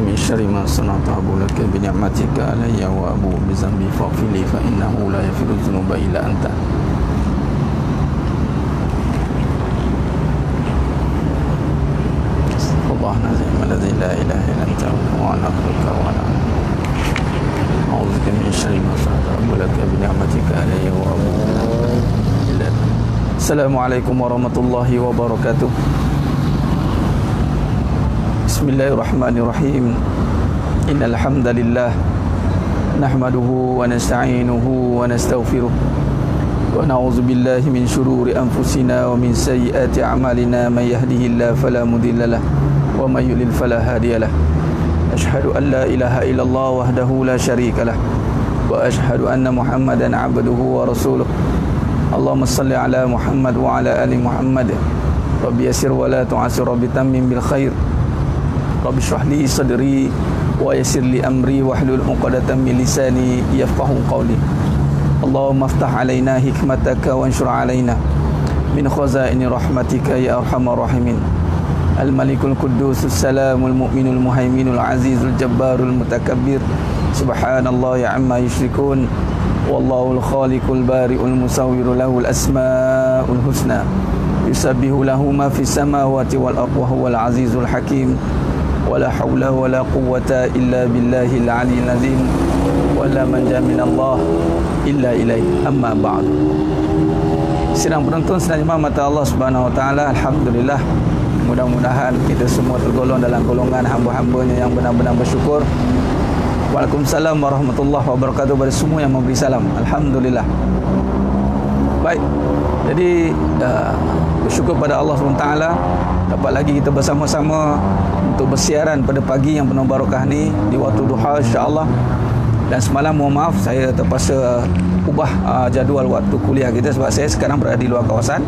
من شر ما صنعت أبو لك بنعمتك علي وأبو بذنبي فاغفر لي فإنه لا يغفر الذنوب إلا أنت. الله العظيم الذي لا إله إلا أنت وأنا أخلق وأنا أعوذ بك من شر ما صنعت أبو لك بنعمتك علي وأبو بذنبي. السلام عليكم ورحمة الله وبركاته. Bismillahirrahmanirrahim. Innal hamdalillah nahmaduhu wa nasta'inuhu wa nastaghfiruh wa na'udzu billahi min shururi anfusina wa min sayyiati a'malina may yahdihillahu fala mudhillalah wa may yudlil fala hadiyalah. Ashhadu an la ilaha illallah wahdahu la syarikalah wa ashhadu anna Muhammadan 'abduhu wa rasuluh. Allahumma shalli ala Muhammad wa ala ali Muhammad. Rabbi yassir wa la tu'assir, rabbi tammim bil khair. Rabbi shrah li sadri wa yassir li amri wahlul 'uqdatam min lisani yafqahu qawli. Allahumma iftah 'alaina hikmataka wa anshur 'alaina min khazaini rahmatika ya arhamar rahimin. Al-Malikul Quddus Salamul Mu'minul Muhaiminul Azizul Jabbarul Mutakabbir. Subhanallahi amma yusyrikun. Wallahul Khaliqul Bari'ul Musawwiru lahul asmaul husna. Yusabbihu lahu ma fis samawati wal ardi wa huwal azizul hakim. Wala haula wala quwwata illa billahil aliyyil azim. Wala manja minallah illa ilaihi. Amma ba'd. Sidang penonton sedang jemaah mata Allah Subhanahu wa taala, alhamdulillah, mudah-mudahan kita semua tergolong dalam golongan hamba-hambanya yang benar-benar bersyukur. Waalaikumsalam warahmatullahi wabarakatuh kepada semua yang memberi salam. Alhamdulillah. Baik. Jadi bersyukur pada Allah SWT dapat lagi kita bersama-sama untuk bersiaran pada pagi yang penuh barakah ni di waktu duha, insya-Allah. Dan semalam mohon maaf saya terpaksa ubah jadual waktu kuliah kita sebab saya sekarang berada di luar kawasan.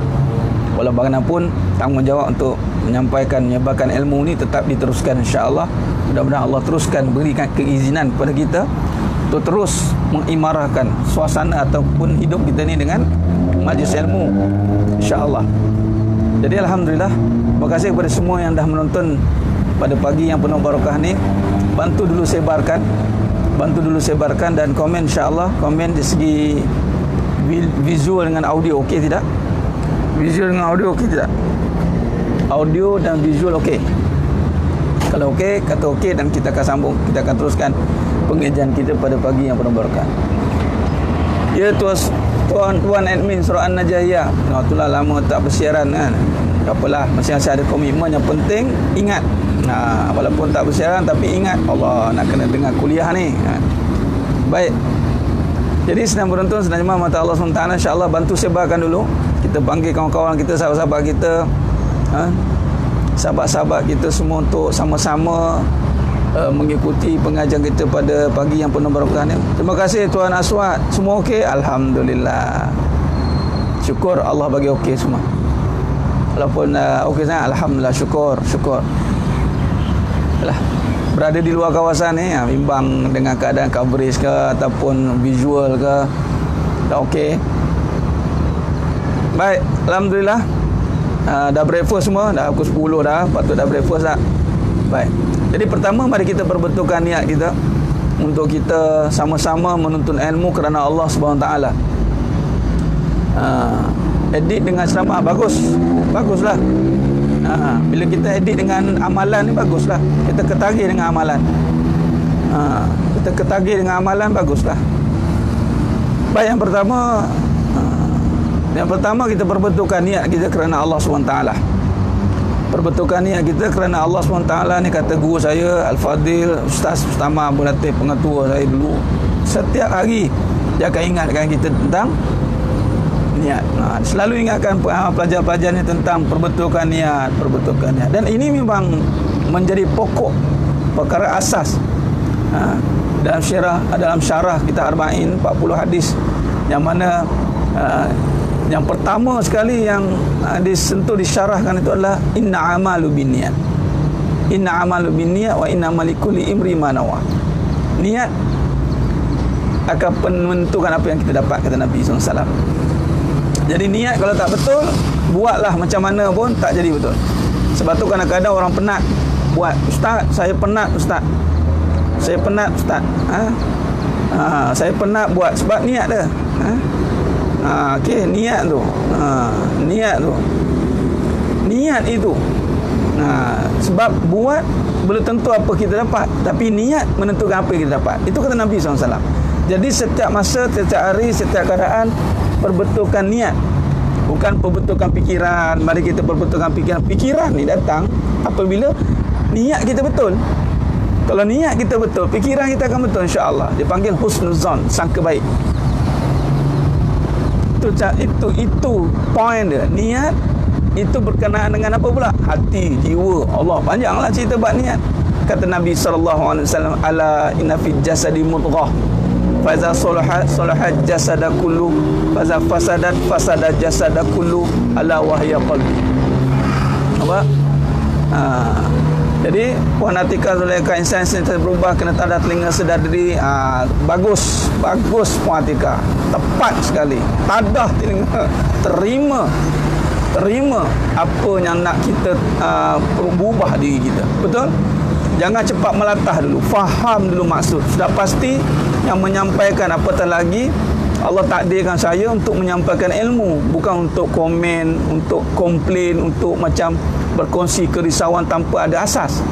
Walau bagaimanapun tanggungjawab untuk menyebarkan ilmu ni tetap diteruskan, insya-Allah. Mudah-mudahan Allah teruskan berikan keizinan kepada kita untuk terus mengimarahkan suasana ataupun hidup kita ni dengan majlis ilmu, insya-Allah. Jadi alhamdulillah, terima kasih kepada semua yang dah menonton pada pagi yang penuh barakah ni. Bantu dulu sebarkan dan komen, insya-Allah. Komen dari segi visual dengan audio okey tidak? Visual dengan audio okey tidak? Audio dan visual okey. Kalau okey, kata okey dan kita akan sambung, kita akan teruskan pengajian kita pada pagi yang penuh barakah. Ya tuan admin surah An-Najahiyah. Itulah lama tak bersiaran kan. Tak apalah, masing-masing ada komitmen. Yang penting ingat. Walaupun tak bersiaran tapi ingat Allah nak kena dengar kuliah ni. Baik. Jadi sedang menonton, sedang jemaah mata Allah SWT, insya-Allah bantu sebarkan dulu. Kita panggil kawan-kawan kita, sahabat-sahabat kita, sahabat-sahabat kita semua untuk sama-sama mengikuti pengajian kita pada pagi yang penuh barakah ni. Terima kasih Tuan Aswad. Semua okey? Alhamdulillah. Syukur Allah bagi okey semua. Walaupun okey sangat, alhamdulillah, syukur. Alah, berada di luar kawasan ni, bimbang dengan keadaan coverage ke ataupun visual ke, dah okey. Baik, alhamdulillah. Dah breakfast semua, dah pukul 10 dah, patut dah breakfast dah. Baik. Jadi pertama mari kita perbetulkan niat kita untuk kita sama-sama menuntut ilmu kerana Allah Subhanahu taala. Edit dengan ceramah baguslah. Bila kita edit dengan amalan ni baguslah. Kita ketagih dengan amalan. Baguslah. Baik, yang pertama kita perbetulkan niat kita kerana Allah SWT. Perbetulkan niat kita kerana Allah SWT ni, kata guru saya Al-Fadil Ustaz Ustama Abu Latif, pengetua saya dulu, setiap hari dia akan ingatkan kita tentang niat. Selalu ingatkan pelajar-pelajar ni tentang perbetulkan niat. Dan ini memang menjadi pokok perkara asas dalam syarah kita Arba'in 40 hadis, yang mana yang pertama sekali yang disentuh, disyarahkan itu adalah inna amalu binniyat wa inna likulli imri ma nawa. Niat akan menentukan apa yang kita dapat, kata Nabi SAW. Jadi niat kalau tak betul, buatlah macam mana pun tak jadi betul. Sebab tu kadang-kadang orang penat buat, ustaz saya penat ustaz, saya penat ustaz, saya penat buat sebab niat dia. Okey, niat tu, niat itu. Sebab buat belum tentu apa kita dapat, tapi niat menentukan apa yang kita dapat. Itu kata Nabi SAW. Jadi setiap masa, setiap hari, setiap keadaan perbetulkan niat, bukan perbetulkan fikiran. Mari kita perbetulkan fikiran. Fikiran ni datang apabila niat kita betul. Kalau niat kita betul, fikiran kita akan betul, insya-Allah. Dipanggil husnuzan, sangka baik. Itu point dia. Niat itu berkenaan dengan apa pula? Hati, jiwa. Allah, panjanglah cerita bab niat. Kata Nabi SAW, ala inna fi jasadi mudghah, fa iza salahat jasada kullu, fa iza fasadat jasada kullu, ala wahya qalbi. Apa? Jadi puan Atika Zulaikha, insan sentiasa berubah, kena tanda telinga sedar diri. Bagus puan Atika, tepat sekali. Tadah telinga, terima apa yang nak kita berubah diri kita. Betul? Jangan cepat melatah dulu, faham dulu maksud. Sudah pasti yang menyampaikan, apatah lagi Allah takdirkan saya untuk menyampaikan ilmu, bukan untuk komen, untuk komplain, untuk macam berkongsi kerisauan tanpa ada asas.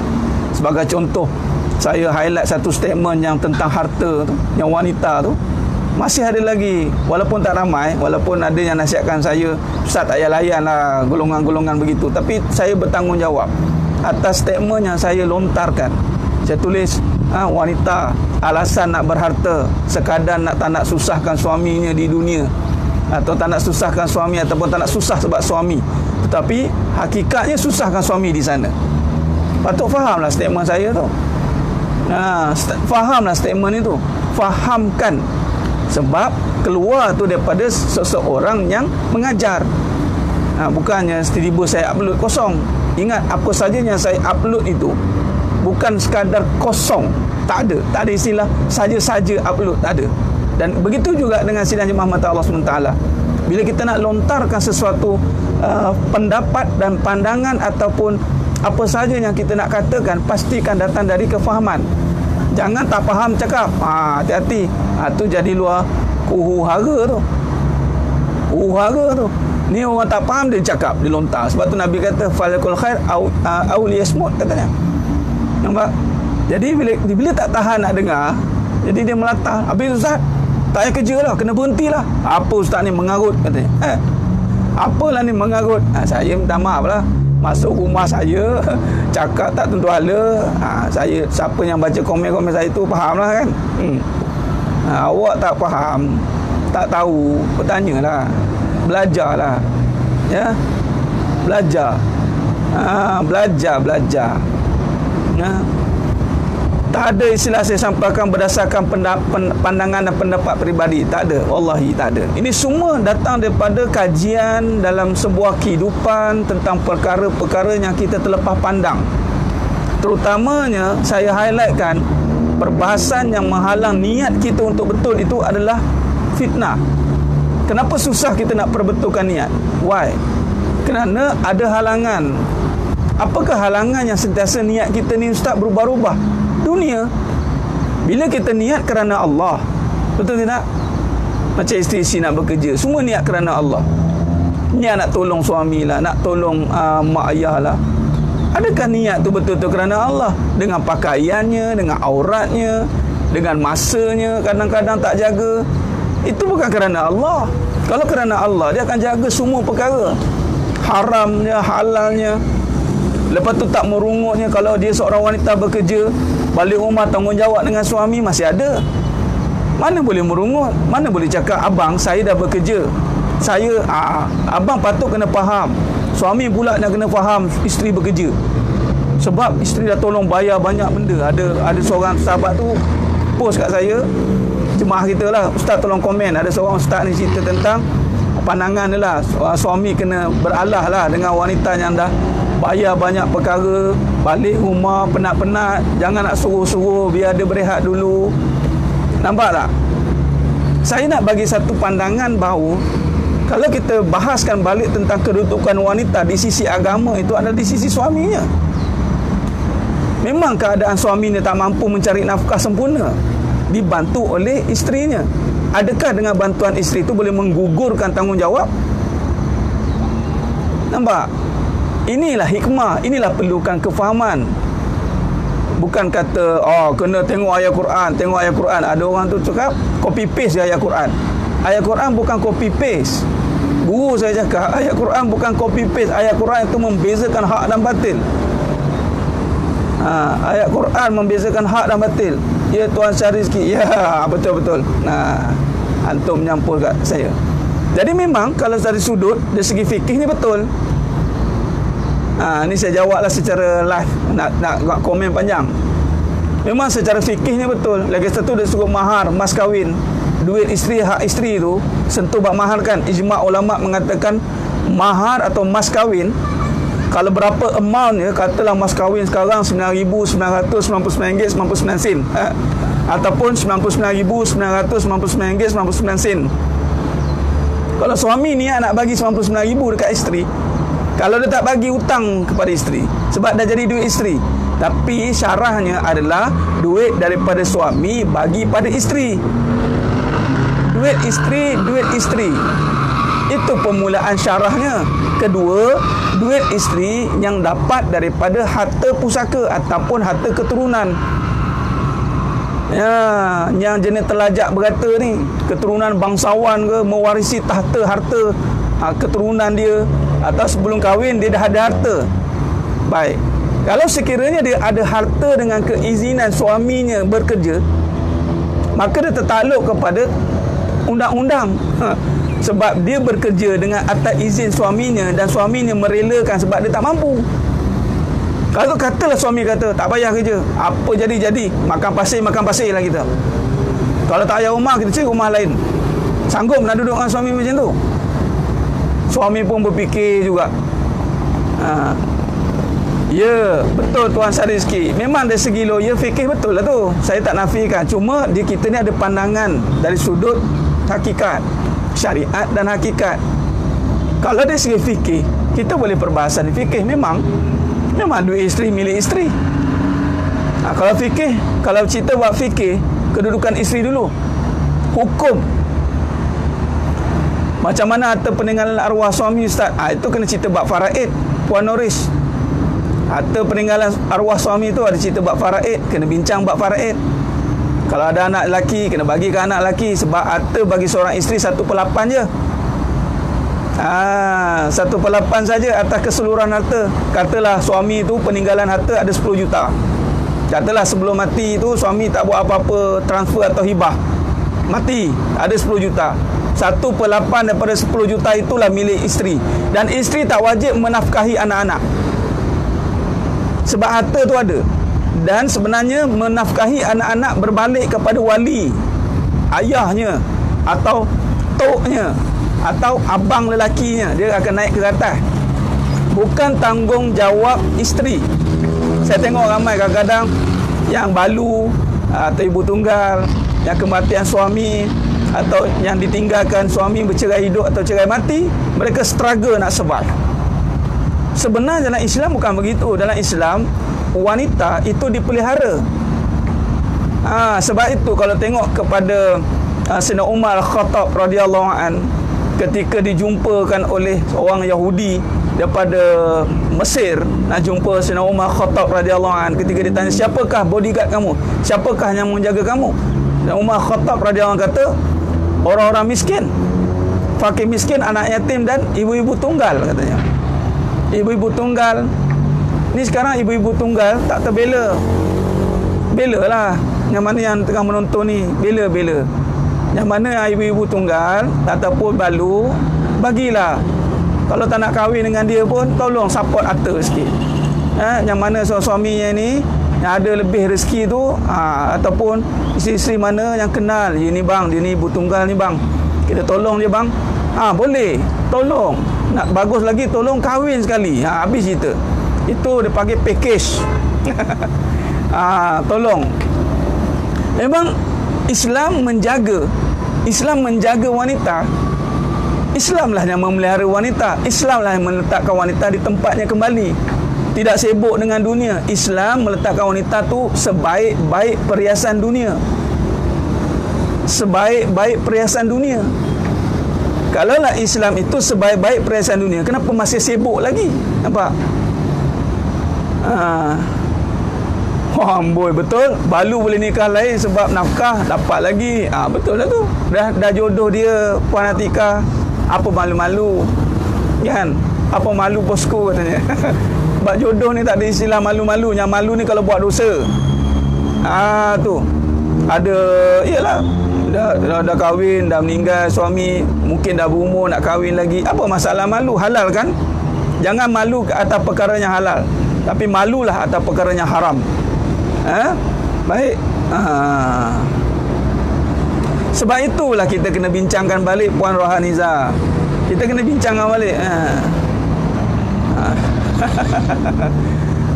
Sebagai contoh, saya highlight satu statement yang tentang harta tu, yang wanita tu. Masih ada lagi, walaupun tak ramai, walaupun ada yang nasihatkan saya, ustaz tak payah layan lah golongan-golongan begitu, tapi saya bertanggungjawab atas statement yang saya lontarkan. Saya tulis, wanita alasan nak berharta sekadar tak nak susahkan suaminya di dunia, atau tak nak susahkan suami, ataupun tak nak susah sebab suami, tetapi hakikatnya susahkan suami di sana. Patut fahamlah statement saya tu. Fahamlah statement itu, fahamkan. Sebab keluar tu daripada seseorang yang mengajar. Bukannya tiba-tiba saya upload kosong. Ingat, apa saja yang saya upload itu bukan sekadar kosong. Tak ada istilah saja-saja upload, tak ada. Dan begitu juga dengan sidang jemaah mata Allah SWT. Bila kita nak lontarkan sesuatu pendapat dan pandangan ataupun apa saja yang kita nak katakan, pastikan datang dari kefahaman. Jangan tak faham cakap. Hati-hati. Tu jadi luar huru-hara tu. Huru-hara tu. Ni orang tak faham dia cakap, dia lontar. Sebab tu Nabi kata falakul khair au liyasmut, katanya. Nampak? Jadi bila tak tahan nak dengar, jadi dia melatah. Habis ustaz, tak payah kerja lah, kena berhentilah. Apa ustaz ni mengarut, katanya. Apalah ni mengarut? Saya minta maaf lah. Masuk rumah saya, cakap tak tentu hala. Saya, siapa yang baca komen-komen saya tu faham lah kan. Awak tak faham, tak tahu, bertanyalah, belajarlah, ya, belajar, belajar. Tak ada istilah saya sampaikan berdasarkan pandangan dan pendapat peribadi. Tak ada. Wallahi tak ada. Ini semua datang daripada kajian dalam sebuah kehidupan tentang perkara-perkara yang kita terlepas pandang. Terutamanya saya highlightkan perbahasan yang menghalang niat kita untuk betul itu adalah fitnah. Kenapa susah kita nak perbetulkan niat? Why? Kerana ada halangan. Apakah halangan yang sentiasa niat kita ni ustaz berubah-ubah? Dunia. Bila kita niat kerana Allah, betul tidak? Macam isteri-isteri nak bekerja, semua niat kerana Allah. Niat nak tolong suami lah, nak tolong mak ayah lah. Adakah niat tu betul-betul kerana Allah? Dengan pakaiannya, dengan auratnya, dengan masanya, kadang-kadang tak jaga. Itu bukan kerana Allah. Kalau kerana Allah, dia akan jaga semua perkara, haramnya, halalnya. Lepas tu tak merungutnya. Kalau dia seorang wanita bekerja, balik rumah tanggungjawab dengan suami masih ada. Mana boleh merungut, mana boleh cakap, abang saya dah bekerja, saya abang patut kena faham. Suami pula nak kena faham isteri bekerja. Sebab isteri dah tolong bayar banyak benda. Ada seorang sahabat tu post kat saya, jemaah kita lah, ustaz tolong komen. Ada seorang ustaz ni cerita tentang pandangan dia lah, suami kena beralah lah dengan wanita yang dah bayar banyak perkara, balik rumah penat-penat, jangan nak suruh-suruh, biar dia berehat dulu. Nampak tak? Saya nak bagi satu pandangan bahawa kalau kita bahaskan balik tentang kedudukan wanita di sisi agama, itu adalah di sisi suaminya. Memang keadaan suaminya tak mampu mencari nafkah sempurna, dibantu oleh isterinya. Adakah dengan bantuan isteri itu boleh menggugurkan tanggungjawab? Nampak? Inilah hikmah, inilah perlukan kefahaman. Bukan kata, kena tengok ayat Quran, tengok ayat Quran. Ada orang tu cakap copy paste ayat Quran. Ayat Quran bukan copy paste. Guru saya cakap, ayat Quran bukan copy paste. Ayat Quran itu membezakan hak dan batil. Ayat Quran membezakan hak dan batil. Ya Tuan Syahrizki, ya betul-betul. Antum menyampul kat saya. Jadi memang kalau dari sudut dari segi fikih ni betul. Ni saya jawablah secara live, nak komen panjang. Memang secara fikih ni betul. Lagi satu dari sudut mahar, mas kahwin, duit isteri, hak isteri tu sentuh bab mahar kan. Ijma' ulama mengatakan mahar atau mas kahwin, kalau berapa amount ya, katalah mas kahwin sekarang RM9,999.99 ataupun RM99,999.99. Kalau suami ni nak bagi RM99,000 dekat isteri, kalau dia tak bagi, hutang kepada isteri, sebab dah jadi duit isteri. Tapi syarahnya adalah duit daripada suami bagi pada isteri. Duit isteri. Itu permulaan syarahnya. Kedua, duit isteri yang dapat daripada harta pusaka ataupun harta keturunan. Yang jenis telajak berkata ni, keturunan bangsawan ke, mewarisi tahta harta keturunan dia, atau sebelum kahwin dia dah ada harta. Baik, kalau sekiranya dia ada harta dengan keizinan suaminya bekerja, maka dia tertakluk kepada undang-undang. Sebab dia bekerja dengan atas izin suaminya dan suaminya merelakan sebab dia tak mampu. Kalau katalah suami kata tak payah kerja, apa jadi, makan pasir lah kita. Kalau tak payah rumah, kita cari rumah lain. Sanggup nak duduk dengan suami macam tu? Suami pun berfikir juga. Ya, betul Tuan Syahrizki. Memang dari segi lawyer fikir betul lah tu. Saya tak nafikan. Cuma kita ni ada pandangan dari sudut hakikat, syariat dan hakikat. Kalau dari segi fikir, kita boleh perbahasan fikir. Memang duit isteri milik isteri. Kalau fikir, kalau cerita buat fikir, kedudukan isteri dulu. Hukum macam mana harta peninggalan arwah suami, Ustaz? Itu kena cerita bab faraid, Puan Noris. Harta peninggalan arwah suami tu ada cerita bab faraid, kena bincang bab faraid. Kalau ada anak lelaki, kena bagi ke anak lelaki. Sebab harta bagi seorang isteri 1/8 je. 1/8 saja atas keseluruhan harta. Katalah suami tu peninggalan harta ada 10 juta. Katalah sebelum mati tu suami tak buat apa-apa transfer atau hibah, mati ada 10 juta. 1/8 daripada 10 juta itulah milik isteri. Dan isteri tak wajib menafkahi anak-anak, sebab harta tu ada. Dan sebenarnya menafkahi anak-anak berbalik kepada wali, ayahnya atau toknya atau abang lelakinya. Dia akan naik ke atas, bukan tanggungjawab isteri. Saya tengok ramai kadang-kadang yang balu atau ibu tunggal, yang kematian suami atau yang ditinggalkan suami bercerai hidup atau cerai mati, mereka struggle nak survive. Sebenarnya dalam Islam bukan begitu. Dalam Islam, wanita itu dipelihara. Sebab itu kalau tengok kepada Sayyidina Umar Khattab radhiyallahu an, ketika dijumpakan oleh seorang Yahudi daripada Mesir, nak jumpa Sayyidina Umar Khattab radhiyallahu an, ketika ditanya siapakah bodyguard kamu, siapakah yang menjaga kamu, dan Umar Khattab radhiyallahu an kata, orang-orang miskin, fakir miskin, anak yatim dan ibu-ibu tunggal, katanya. Ibu-ibu tunggal ni sekarang, ibu-ibu tunggal tak terbela. Belalah yang mana yang tengah menonton ni, bela. Yang mana ibu-ibu tunggal ataupun balu, bagilah. Kalau tak nak kahwin dengan dia pun, tolong support harta sikit. Yang mana suaminya ni yang ada lebih rezeki tu, ataupun isteri-isteri mana yang kenal, dia ni bang, dia ni ibu tunggal ni bang, kita tolong dia bang. Boleh, tolong. Nak bagus lagi, tolong kahwin sekali. Habis cerita. Itu dia panggil package. Tolong. Memang Islam menjaga wanita. Islamlah yang memelihara wanita. Islamlah yang meletakkan wanita di tempatnya kembali. tidak sibuk dengan dunia. Islam meletakkan wanita tu sebaik-baik perhiasan dunia. Sebaik-baik perhiasan dunia. Kalaulah Islam itu sebaik-baik perhiasan dunia, kenapa masih sibuk lagi? Nampak? Amboi, betul. Balu boleh nikah lain sebab nafkah dapat lagi. Betul lah tu. Dah jodoh dia Puan Atikah. Apa malu-malu? Kan? Apa malu bosku katanya. Sebab jodoh ni tak ada istilah malu-malu. Yang malu ni kalau buat dosa. Tu. Ada, iyalah. Dah kahwin, dah meninggal suami, mungkin dah berumur nak kahwin lagi. Apa masalah malu? Halal kan? Jangan malu atas perkara yang halal, tapi malulah atas perkara yang haram. Baik. Sebab itulah kita kena bincangkan balik Puan Rohaniza. Kita kena bincangkan balik.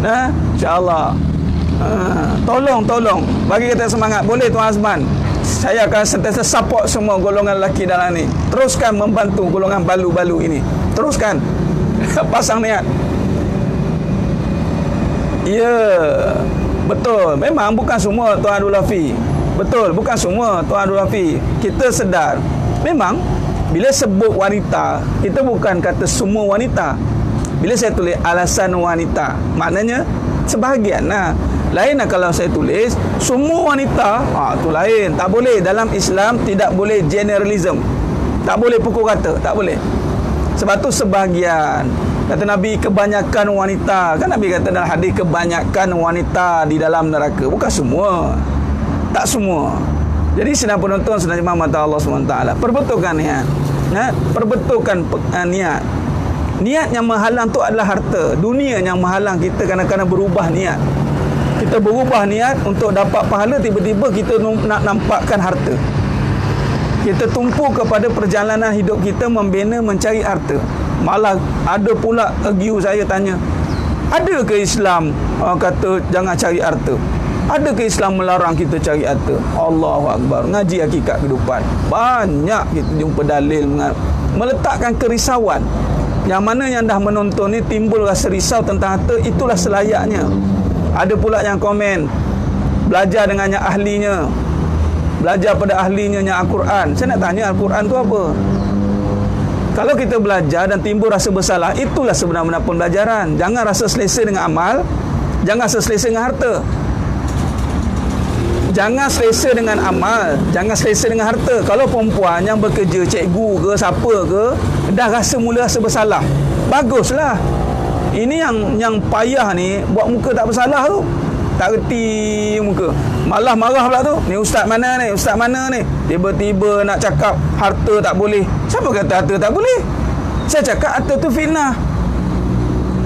InsyaAllah. Tolong bagi kita semangat. Boleh Tuan Azman, saya akan sentiasa support semua golongan lelaki dalam ni. Teruskan membantu golongan balu-balu ini. Teruskan. Pasang niat. Ya, betul. Memang bukan semua Tuan Abdul Hafiz. Betul, bukan semua Tuan Abdul Hafiz. Kita sedar, memang bila sebut wanita, kita bukan kata semua wanita. Bila saya tulis alasan wanita, maknanya sebahagian. Lain kalau saya tulis semua wanita, tu lain. Tak boleh. Dalam Islam tidak boleh generalism. Tak boleh pukul kata, tak boleh. Sebab tu sebahagian. Kata Nabi, kebanyakan wanita. Kan Nabi kata dalam hadis, kebanyakan wanita di dalam neraka. Bukan semua. Tak semua. Jadi sedang penonton, sedang jemaah mata Allah SWT, perbetulkan niat. Perbetulkan niat. Niat yang menghalang tu adalah harta. Dunia yang menghalang kita kadang-kadang berubah niat. Kita berubah niat untuk dapat pahala, tiba-tiba kita nak nampakkan harta. Kita tumpu kepada perjalanan hidup kita membina mencari harta. Malah ada pula agiu saya tanya, ada ke Islam kata jangan cari harta? Ada ke Islam melarang kita cari harta? Allahu Akbar. Ngaji hakikat kehidupan, banyak kita jumpa dalil meletakkan kerisauan. Yang mana yang dah menonton ni timbul rasa risau tentang harta, itulah selayaknya. Ada pula yang komen, belajar dengan yang ahlinya, belajar pada ahlinya yang Al-Quran. Saya nak tanya, Al-Quran tu apa? Kalau kita belajar dan timbul rasa bersalah, itulah sebenarnya pembelajaran. Jangan rasa selesa dengan amal, jangan rasa selesa dengan harta. Jangan selesa dengan amal, jangan selesa dengan harta. Kalau perempuan yang bekerja, cikgu ke, siapa ke, dah mula rasa bersalah, baguslah. Ini yang payah ni, buat muka tak bersalah tu, tak reti muka, malah marah pula tu. Ni ustaz mana ni, ustaz mana ni, tiba-tiba nak cakap harta tak boleh. Siapa kata harta tak boleh? Saya cakap harta tu fitnah.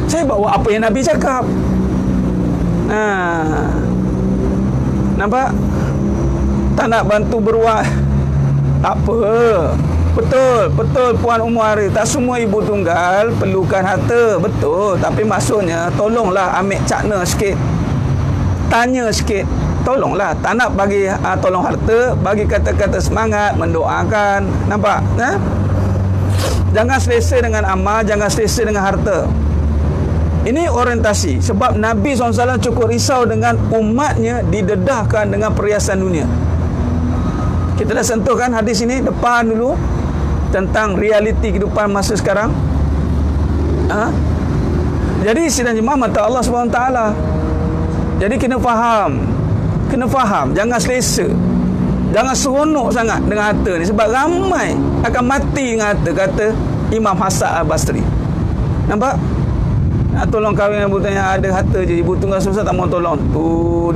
Saya bawa apa yang Nabi cakap. Nampak? Tak nak bantu beruat, tak apa. Betul Puan Umar, tak semua ibu tunggal perlukan harta, betul. Tapi maksudnya tolonglah ambil cakna sikit, tanya sikit, tolonglah. Tak nak bagi tolong harta, bagi kata-kata semangat, mendoakan. Nampak? Jangan selesa dengan amal, jangan selesa dengan harta. Ini orientasi. Sebab Nabi SAW cukup risau dengan umatnya didedahkan dengan perhiasan dunia. Kita dah sentuh kan hadis ini depan dulu, tentang realiti kehidupan masa sekarang. Jadi sidang jemaah mata Allah SWT, jadi kena faham, jangan selesa, jangan seronok sangat dengan harta ni. Sebab ramai akan mati dengan harta, kata Imam Hasan Al-Basri. Nampak? Tolong kahwin dengan budak yang ada harta je, ibu tunggal susah tak mau tolong. Tu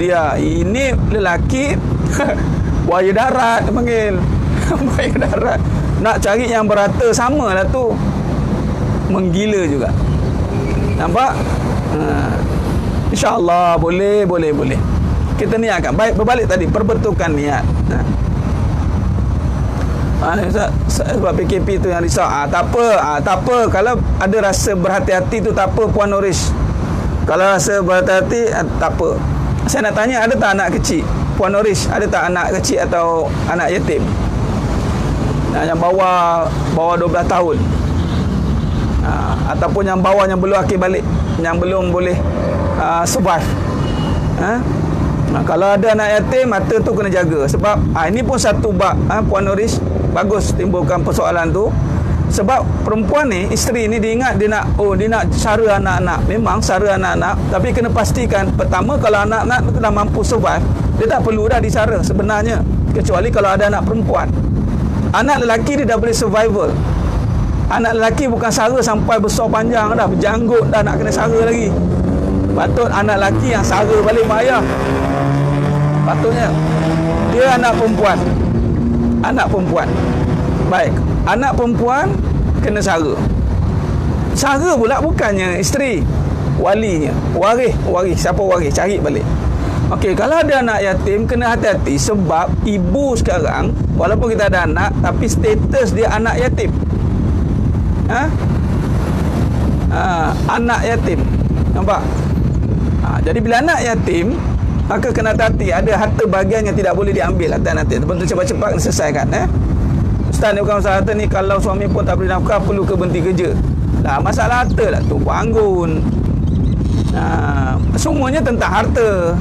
dia. Ini lelaki buaya darat dia panggil. Buaya darat. Nak cari yang berharta, samalah tu, menggila juga. Nampak? InsyaAllah boleh. Kita niatkan. Baik, berbalik tadi, perbetulkan niat. Sebab PKP tu yang risau. Tak apa. Kalau ada rasa berhati-hati tu tak apa Puan Noris. Kalau rasa berhati-hati tak apa. Saya nak tanya, ada tak anak kecil? Puan Noris, ada tak anak kecil atau anak yatim? Yang bawah 12 tahun, ataupun yang bawah yang belum akil balik. yang belum boleh survive. Kalau ada anak yatim, mata tu kena jaga. Sebab ini pun satu bab, Puan Noris, bagus timbulkan persoalan tu. Sebab perempuan ni, isteri ni, dia ingat dia nak sara anak-anak. Memang sara anak-anak, tapi kena pastikan pertama, kalau anak-anak tu dah mampu survive, dia tak perlu dah disara sebenarnya, kecuali kalau ada anak perempuan. Anak lelaki dia dah boleh survival. Anak lelaki bukan sara sampai besar panjang dah, berjanggut dah, nak kena sara lagi. Patut anak lelaki yang sara balik mak ayah. Patutnya. Dia anak perempuan. Anak perempuan. Baik, anak perempuan kena sara. Sara pula bukannya isteri, walinya. Waris, siapa waris, cari balik. Okey, kalau ada anak yatim, kena hati-hati. Sebab ibu sekarang, walaupun kita ada anak, tapi status dia anak yatim. Anak yatim. Nampak? Jadi bila anak yatim, maka kena hati-hati. Ada harta bahagian yang tidak boleh diambil atas yatim. Tentu cepat-cepat kena selesaikan. Ustaz ni bukan masalah harta ni. Kalau suami pun tak beri nafkah, perlu ke berhenti kerja? Masalah harta lah tu, anggun. Semuanya tentang harta.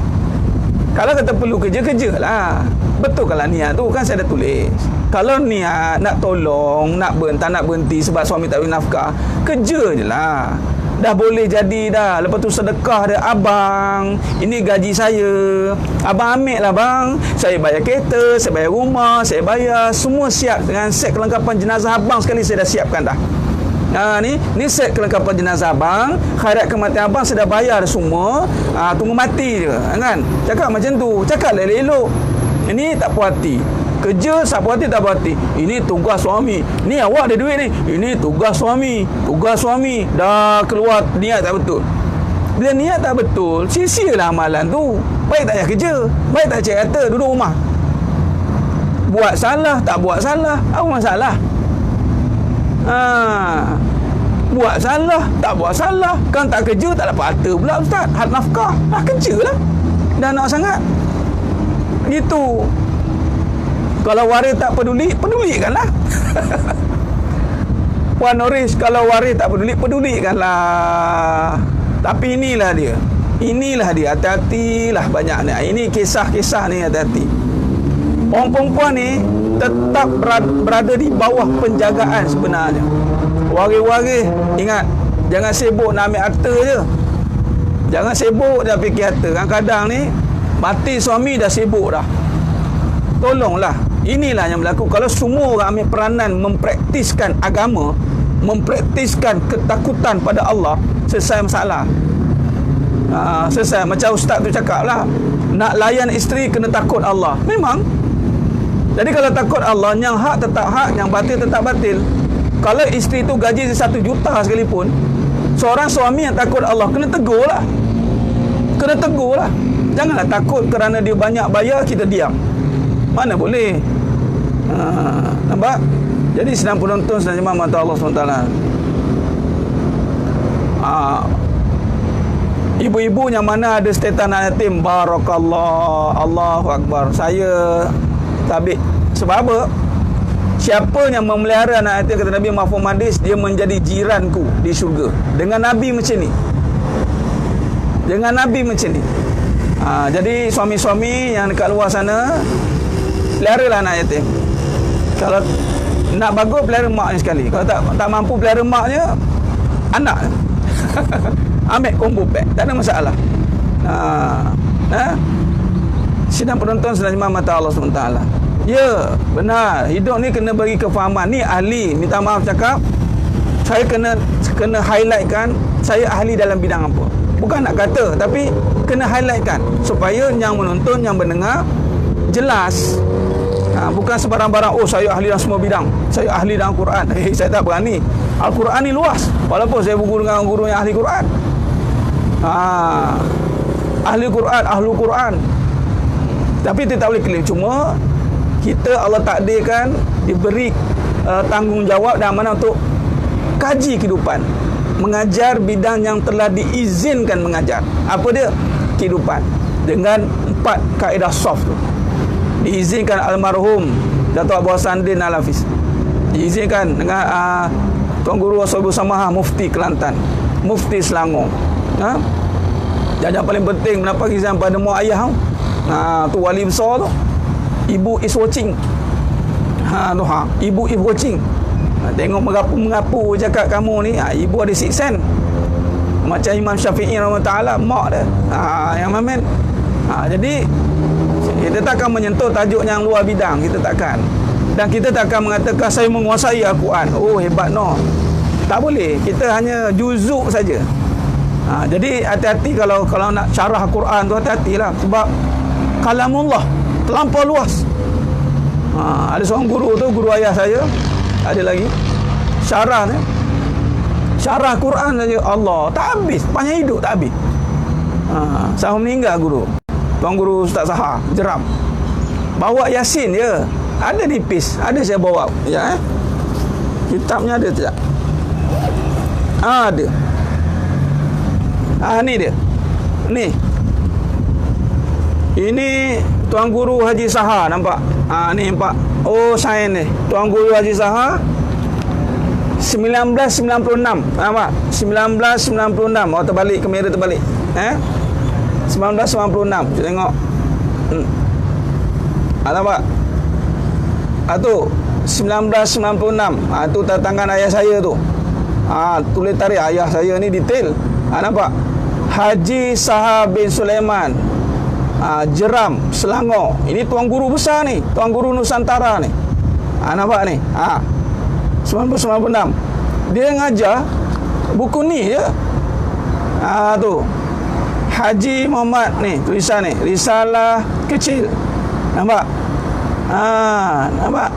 Kalau kata perlu kerja, kerjalah. Betul kalau niat tu, kan saya dah tulis. Kalau niat nak tolong, nak berhenti sebab suami tak beri nafkah, kerja je lah. Dah boleh jadi dah. Lepas tu sedekah dia, abang, ini gaji saya, abang ambil lah bang, saya bayar kereta, saya bayar rumah, saya bayar, semua siap dengan set kelengkapan jenazah abang sekali saya dah siapkan dah. Ni set kelengkapan jenazah abang, khairat kematian abang saya dah bayar semua. Tunggu mati je kan. Cakap macam tu, cakap elok-elok. Ini tak puas hati. Kerja tak puas hati, tak puas hati. Ini tugas suami. Ni awak ada duit ni. Ini tugas suami. Tugas suami. Dah keluar niat tak betul. Bila niat tak betul, sia-sialah amalan tu. Baik tak payah kerja, baik tak cari harta, duduk rumah. Buat salah, tak buat salah, apa masalah? Buat salah, tak buat salah. Kan tak kerja, tak dapat harta pula ustaz. Had nafkah, kerja lah. Dah nak sangat. Gitu. Kalau waris tak peduli, pedulikanlah. Puan Noris, kalau waris tak peduli, pedulikanlah. Tapi inilah dia. Hati-hatilah banyak ni. Ini kisah-kisah ni, hati-hati. Orang perempuan ni tetap berada di bawah penjagaan sebenarnya. Waris-waris, ingat, jangan sibuk nak ambil harta je. Jangan sibuk dah fikir harta. Kadang-kadang ni mati suami dah sibuk dah. Tolonglah. Inilah yang berlaku. Kalau semua orang ambil peranan mempraktiskan agama, mempraktiskan ketakutan pada Allah, selesai masalah. Selesai. Macam ustaz tu cakap lah, nak layan isteri kena takut Allah. Memang. Jadi kalau takut Allah, yang hak tetap hak, yang batil tetap batil. Kalau isteri tu gaji 1 juta sekalipun, seorang suami yang takut Allah kena tegur lah. Janganlah takut kerana dia banyak bayar kita diam. Mana boleh. Nampak? Jadi sedang penonton, sedang jemaah mata Allah SWT. Ibu-ibu yang mana ada status anak yatim, barakallah, Allahu Akbar. Saya tabik. Sebab apa? Siapa yang memelihara anak yatim, kata Nabi Mahfum hadis, dia menjadi jiranku di syurga. Dengan Nabi macam ni. Jadi suami-suami yang dekat luar sana, peliharalah anak yatim. Kalau nak bagus, pelihara maknya sekali. Kalau tak mampu pelihara maknya, anak ambil combo pack, tak ada masalah. Sidang penonton, sedang jemaah mata Allah SWT. Ya, benar, hidup ni kena bagi kefahaman. Ni ahli, minta maaf cakap, saya kena highlightkan saya ahli dalam bidang apa. Bukan nak kata, tapi kena highlightkan supaya yang menonton, yang mendengar jelas. Bukan sebarang-barang, saya ahli dalam semua bidang, saya ahli dalam Quran. Saya tak berani. Al-Quran ni luas, walaupun saya berguru dengan guru yang ahli Quran. Ahli Quran, ahlu Quran, tapi kita tak boleh klaim. Cuma kita Allah takdirkan diberi tanggungjawab dan amanah untuk kaji kehidupan, mengajar bidang yang telah diizinkan mengajar. Apa dia? Kehidupan, dengan 4 kaedah soft tu. Diizinkan almarhum Datuk Abu Hassan Din Al-Hafiz, diizinkan dengan Tuan Guru Wasabu Samaha, Mufti Kelantan, Mufti Selangor, Ha? Dan yang paling penting, kenapa Rizal pada mak ayah tu? Tu wali besar tu. Ibu is watching. Ibu is watching. Tengok mengapu cakap kamu ni. Ibu ada six sense. Macam Imam Syafi'i rahimahullah, mak dia. Yang mamen. Jadi kita takkan menyentuh tajuk yang luar bidang, kita takkan. Dan kita takkan mengatakan saya menguasai Al-Quran. Oh, hebat no. Tak boleh. Kita hanya juzuk saja. Jadi hati-hati kalau nak syarah Al-Quran tu, hati-hatilah sebab kalamullah terlampau luas. Ada seorang guru tu, guru ayah saya, ada lagi syarah ni. Syarah Quran saja, Allah, tak habis, panjang hidup tak habis. Sampai meninggal guru. Tuan guru Ustaz Sahar, Jeram. Bawa Yasin je. Ada nipis, ada saya bawa. Ya, kitabnya ada tak? Ada. Ni dia. Ni. Ini Tuan Guru Haji Sahar, nampak? Ni nampak. Oh, sain ni. Tuan Guru Haji Sahar 1996. Nampak? 1996. Oh, terbalik, kamera terbalik. 1996. Kita tengok. Nampak? Tu 1996. Tu tangan ayah saya tu. Tulis tarikh ayah saya ni detail. Nampak? Haji Sahar bin Sulaiman, Jeram, Selangor. Ini tuan guru besar ni, tuan guru Nusantara ni. Nampak ni? 1996. Dia ngajar buku ni je. Tu Haji Muhammad ni, tulisan ni, risalah kecil. Nampak? Nampak?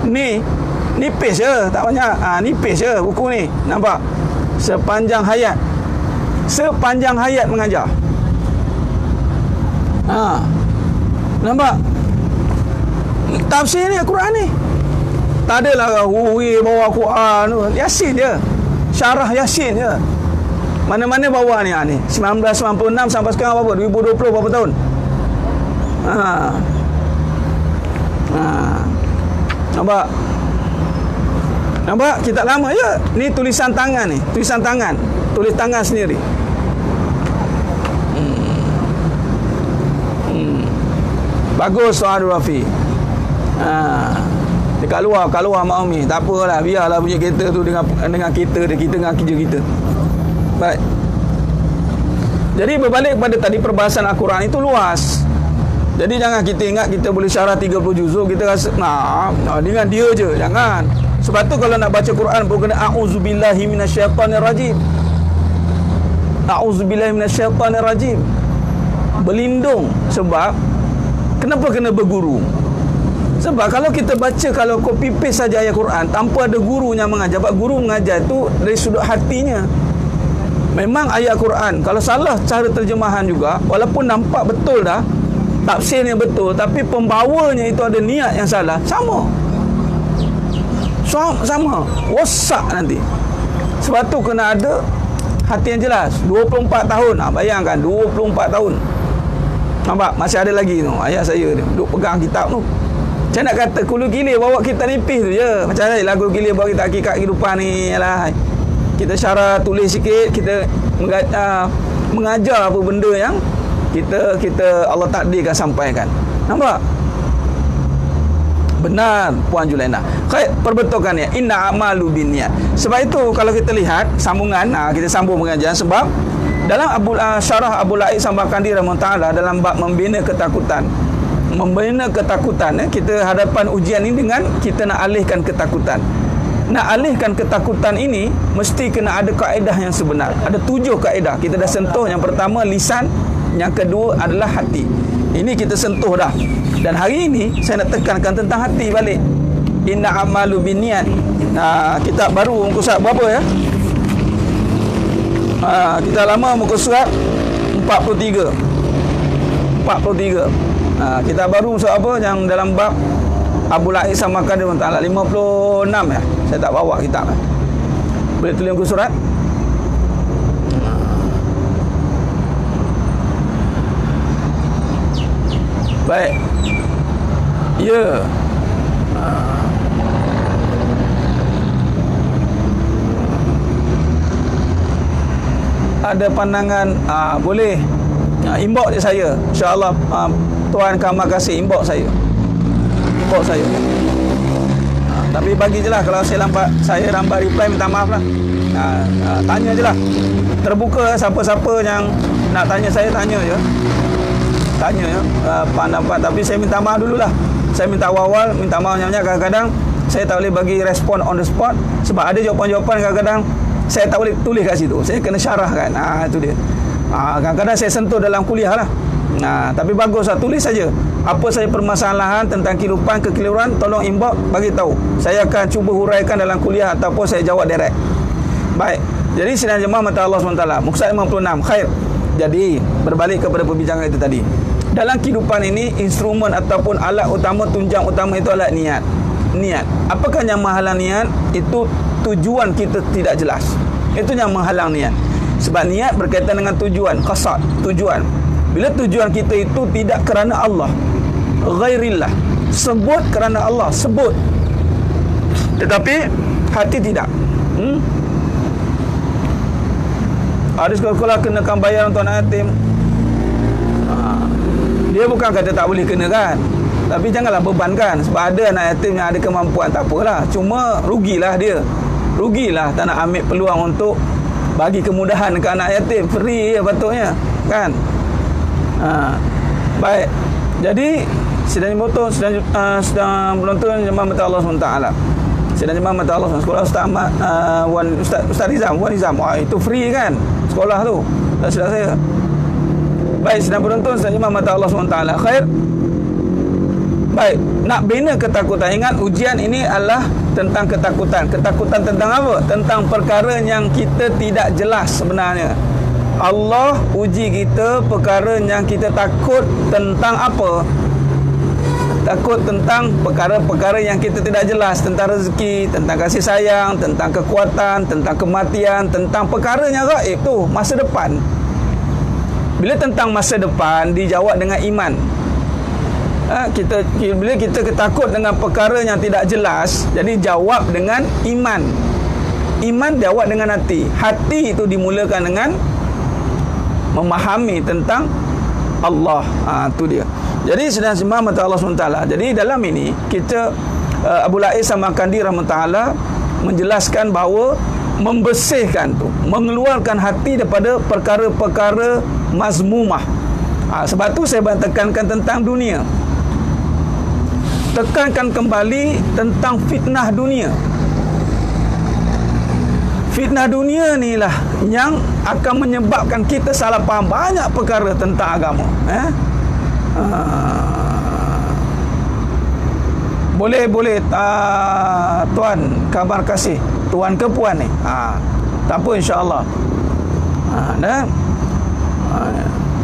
Ni nipis je, tak banyak. Nipis je buku ni. Nampak? Sepanjang hayat mengajar. Nampak? Tafsir ni Al-Quran ni. Tak adalah bawa Quran tu. Yasin je. Syarah Yasin je. Mana-mana bawa ni. 1996 sampai sekarang berapa? 2020 berapa tahun? Nampak? Nampak? Kita lama je. Ni tulisan tangan ni. Tulisan tangan. Tulis tangan sendiri. Bagus Tuan Abdul Rafi. Dekat luar, kat luar Mak Umi. Tak apalah, biarlah punya kereta tu dengan kita dengan kerja kita. Baik. Jadi berbalik kepada tadi, perbahasan Al-Quran itu luas. Jadi jangan kita ingat kita boleh syarah 30 juzuk, kita rasa dengan dia je. Jangan. Sebab tu kalau nak baca Quran pun kena a'udzubillahi minasyaitanirrajim. A'udzubillahi minasyaitanirrajim. Berlindung. Sebab kenapa kena berguru? Sebab kalau kita baca, kalau copy paste saja ayat Quran tanpa ada gurunya mengajar, sebab guru mengajar itu dari sudut hatinya. Memang ayat Quran kalau salah cara terjemahan juga, walaupun nampak betul dah, tafsirnya betul, tapi pembawanya itu ada niat yang salah, sama, rosak nanti. Sebab tu kena ada hati yang jelas. 24 tahun. Bayangkan 24 tahun. Nampak? Masih ada lagi tu. Ayah saya ni duk pegang kitab tu. Saya nak kata Kulu Gilir bawa kita nipis tu je. Macam mana lagu Gilir bawa kita hakikat kehidupan ni. Yalah. Kita syarah tulis sikit, kita mengajar apa benda yang kita Allah takdirkan sampaikan. Nampak? Benar Puan Julaina. Baik, perbetulkan ya. Inna amalu binniyat. Sebab itu kalau kita lihat sambungan, kita sambung pengajian sebab dalam syarah Abu La'id Sambakandi rahimahullah dalam bab membina ketakutan. Membina ketakutan, kita hadapan ujian ini dengan kita nak alihkan ketakutan. Nak alihkan ketakutan ini mesti kena ada kaedah yang sebenar. Ada 7 kaedah. Kita dah sentuh. Yang pertama lisan, yang kedua adalah hati. Ini kita sentuh dah. Dan hari ini saya nak tekankan tentang hati balik. Inna amalu binniyat. Kitab baru muka surat berapa ya? Kita lama muka surat 43. Kitab baru surat apa yang dalam bab Abu La'id Sambakandi Ta'ala 56 ya. Saya tak bawa kitab. Boleh tulis muka surat? Baik. Ya. ada pandangan boleh inbox je saya, insya-Allah. Tuan Kamar Kasih inbox saya, tapi bagi je lah. Kalau saya lambat reply, minta maaf lah. Tanya je lah, terbuka. Siapa-siapa yang nak tanya saya, tanya je pendapat. Tapi saya minta maaf dululah. Saya minta awal-awal, minta maaf banyak. Kadang-kadang saya tak boleh bagi respon on the spot, sebab ada jawapan-jawapan kadang-kadang saya tak boleh tulis kat situ, saya kena syarahkan. Itu dia. Kadang-kadang saya sentuh dalam kuliah lah. Tapi baguslah, tulis saja apa saja permasalahan tentang kehidupan, kekeliruan, tolong inbox bagi tahu. Saya akan cuba huraikan dalam kuliah ataupun saya jawab direct. Baik. Jadi sidang jemaah mata Allah SWT, muka 56. Khair. Jadi berbalik kepada perbincangan itu tadi. Dalam kehidupan ini, instrumen ataupun alat utama, tunjang utama itu adalah niat. Apakah yang menghalang niat? Itu tujuan kita tidak jelas. Itu yang menghalang niat. Sebab niat berkaitan dengan tujuan, qasad, tujuan. Bila tujuan kita itu tidak kerana Allah, ghairillah, sebut kerana Allah, sebut, tetapi hati tidak. Ada sekolah-sekolah kenakan bayar untuk anak yatim. Dia bukan kata tak boleh kenakan, tapi janganlah bebankan. Sebab ada anak yatim yang ada kemampuan, tak apalah. Cuma rugilah dia. Rugilah tak nak ambil peluang untuk bagi kemudahan ke anak yatim. Free ya patutnya, kan? Baik. Jadi sedang menonton jemaah mata Allah SWT. Sedang jemaah mata Allah SWT. Sekolah Ustaz Ahmad, Ustaz Rizam. Itu free kan sekolah tu. Sudah saya. Baik, sedang menonton sedang jemaah mata Allah SWT. Khair. Baik, nak bina ketakutan. Ingat, ujian ini adalah tentang ketakutan. Ketakutan tentang apa? Tentang perkara yang kita tidak jelas sebenarnya. Allah uji kita perkara yang kita takut tentang apa? Takut tentang perkara-perkara yang kita tidak jelas, tentang rezeki, tentang kasih sayang, tentang kekuatan, tentang kematian, tentang perkara yang gaib tu, masa depan. Bila tentang masa depan dijawab dengan iman. Bila kita ketakut dengan perkara yang tidak jelas, jadi jawab dengan iman. Iman jawab dengan hati. Hati itu dimulakan dengan memahami tentang Allah. Itu dia. Jadi sedang jemaah mata Allah SWT. Jadi dalam ini kita Abu Lais Samarkandi rahmatullah menjelaskan bahawa membersihkan tu, mengeluarkan hati daripada perkara-perkara mazmumah. Sebab tu saya tekankan tentang dunia. Tekankan kembali tentang fitnah dunia. Fitnah dunia ni lah yang akan menyebabkan kita salah faham banyak perkara tentang agama. Boleh Tuan Kamar Kasih, Tuan ke Puan ni? Tak apa, insya-Allah.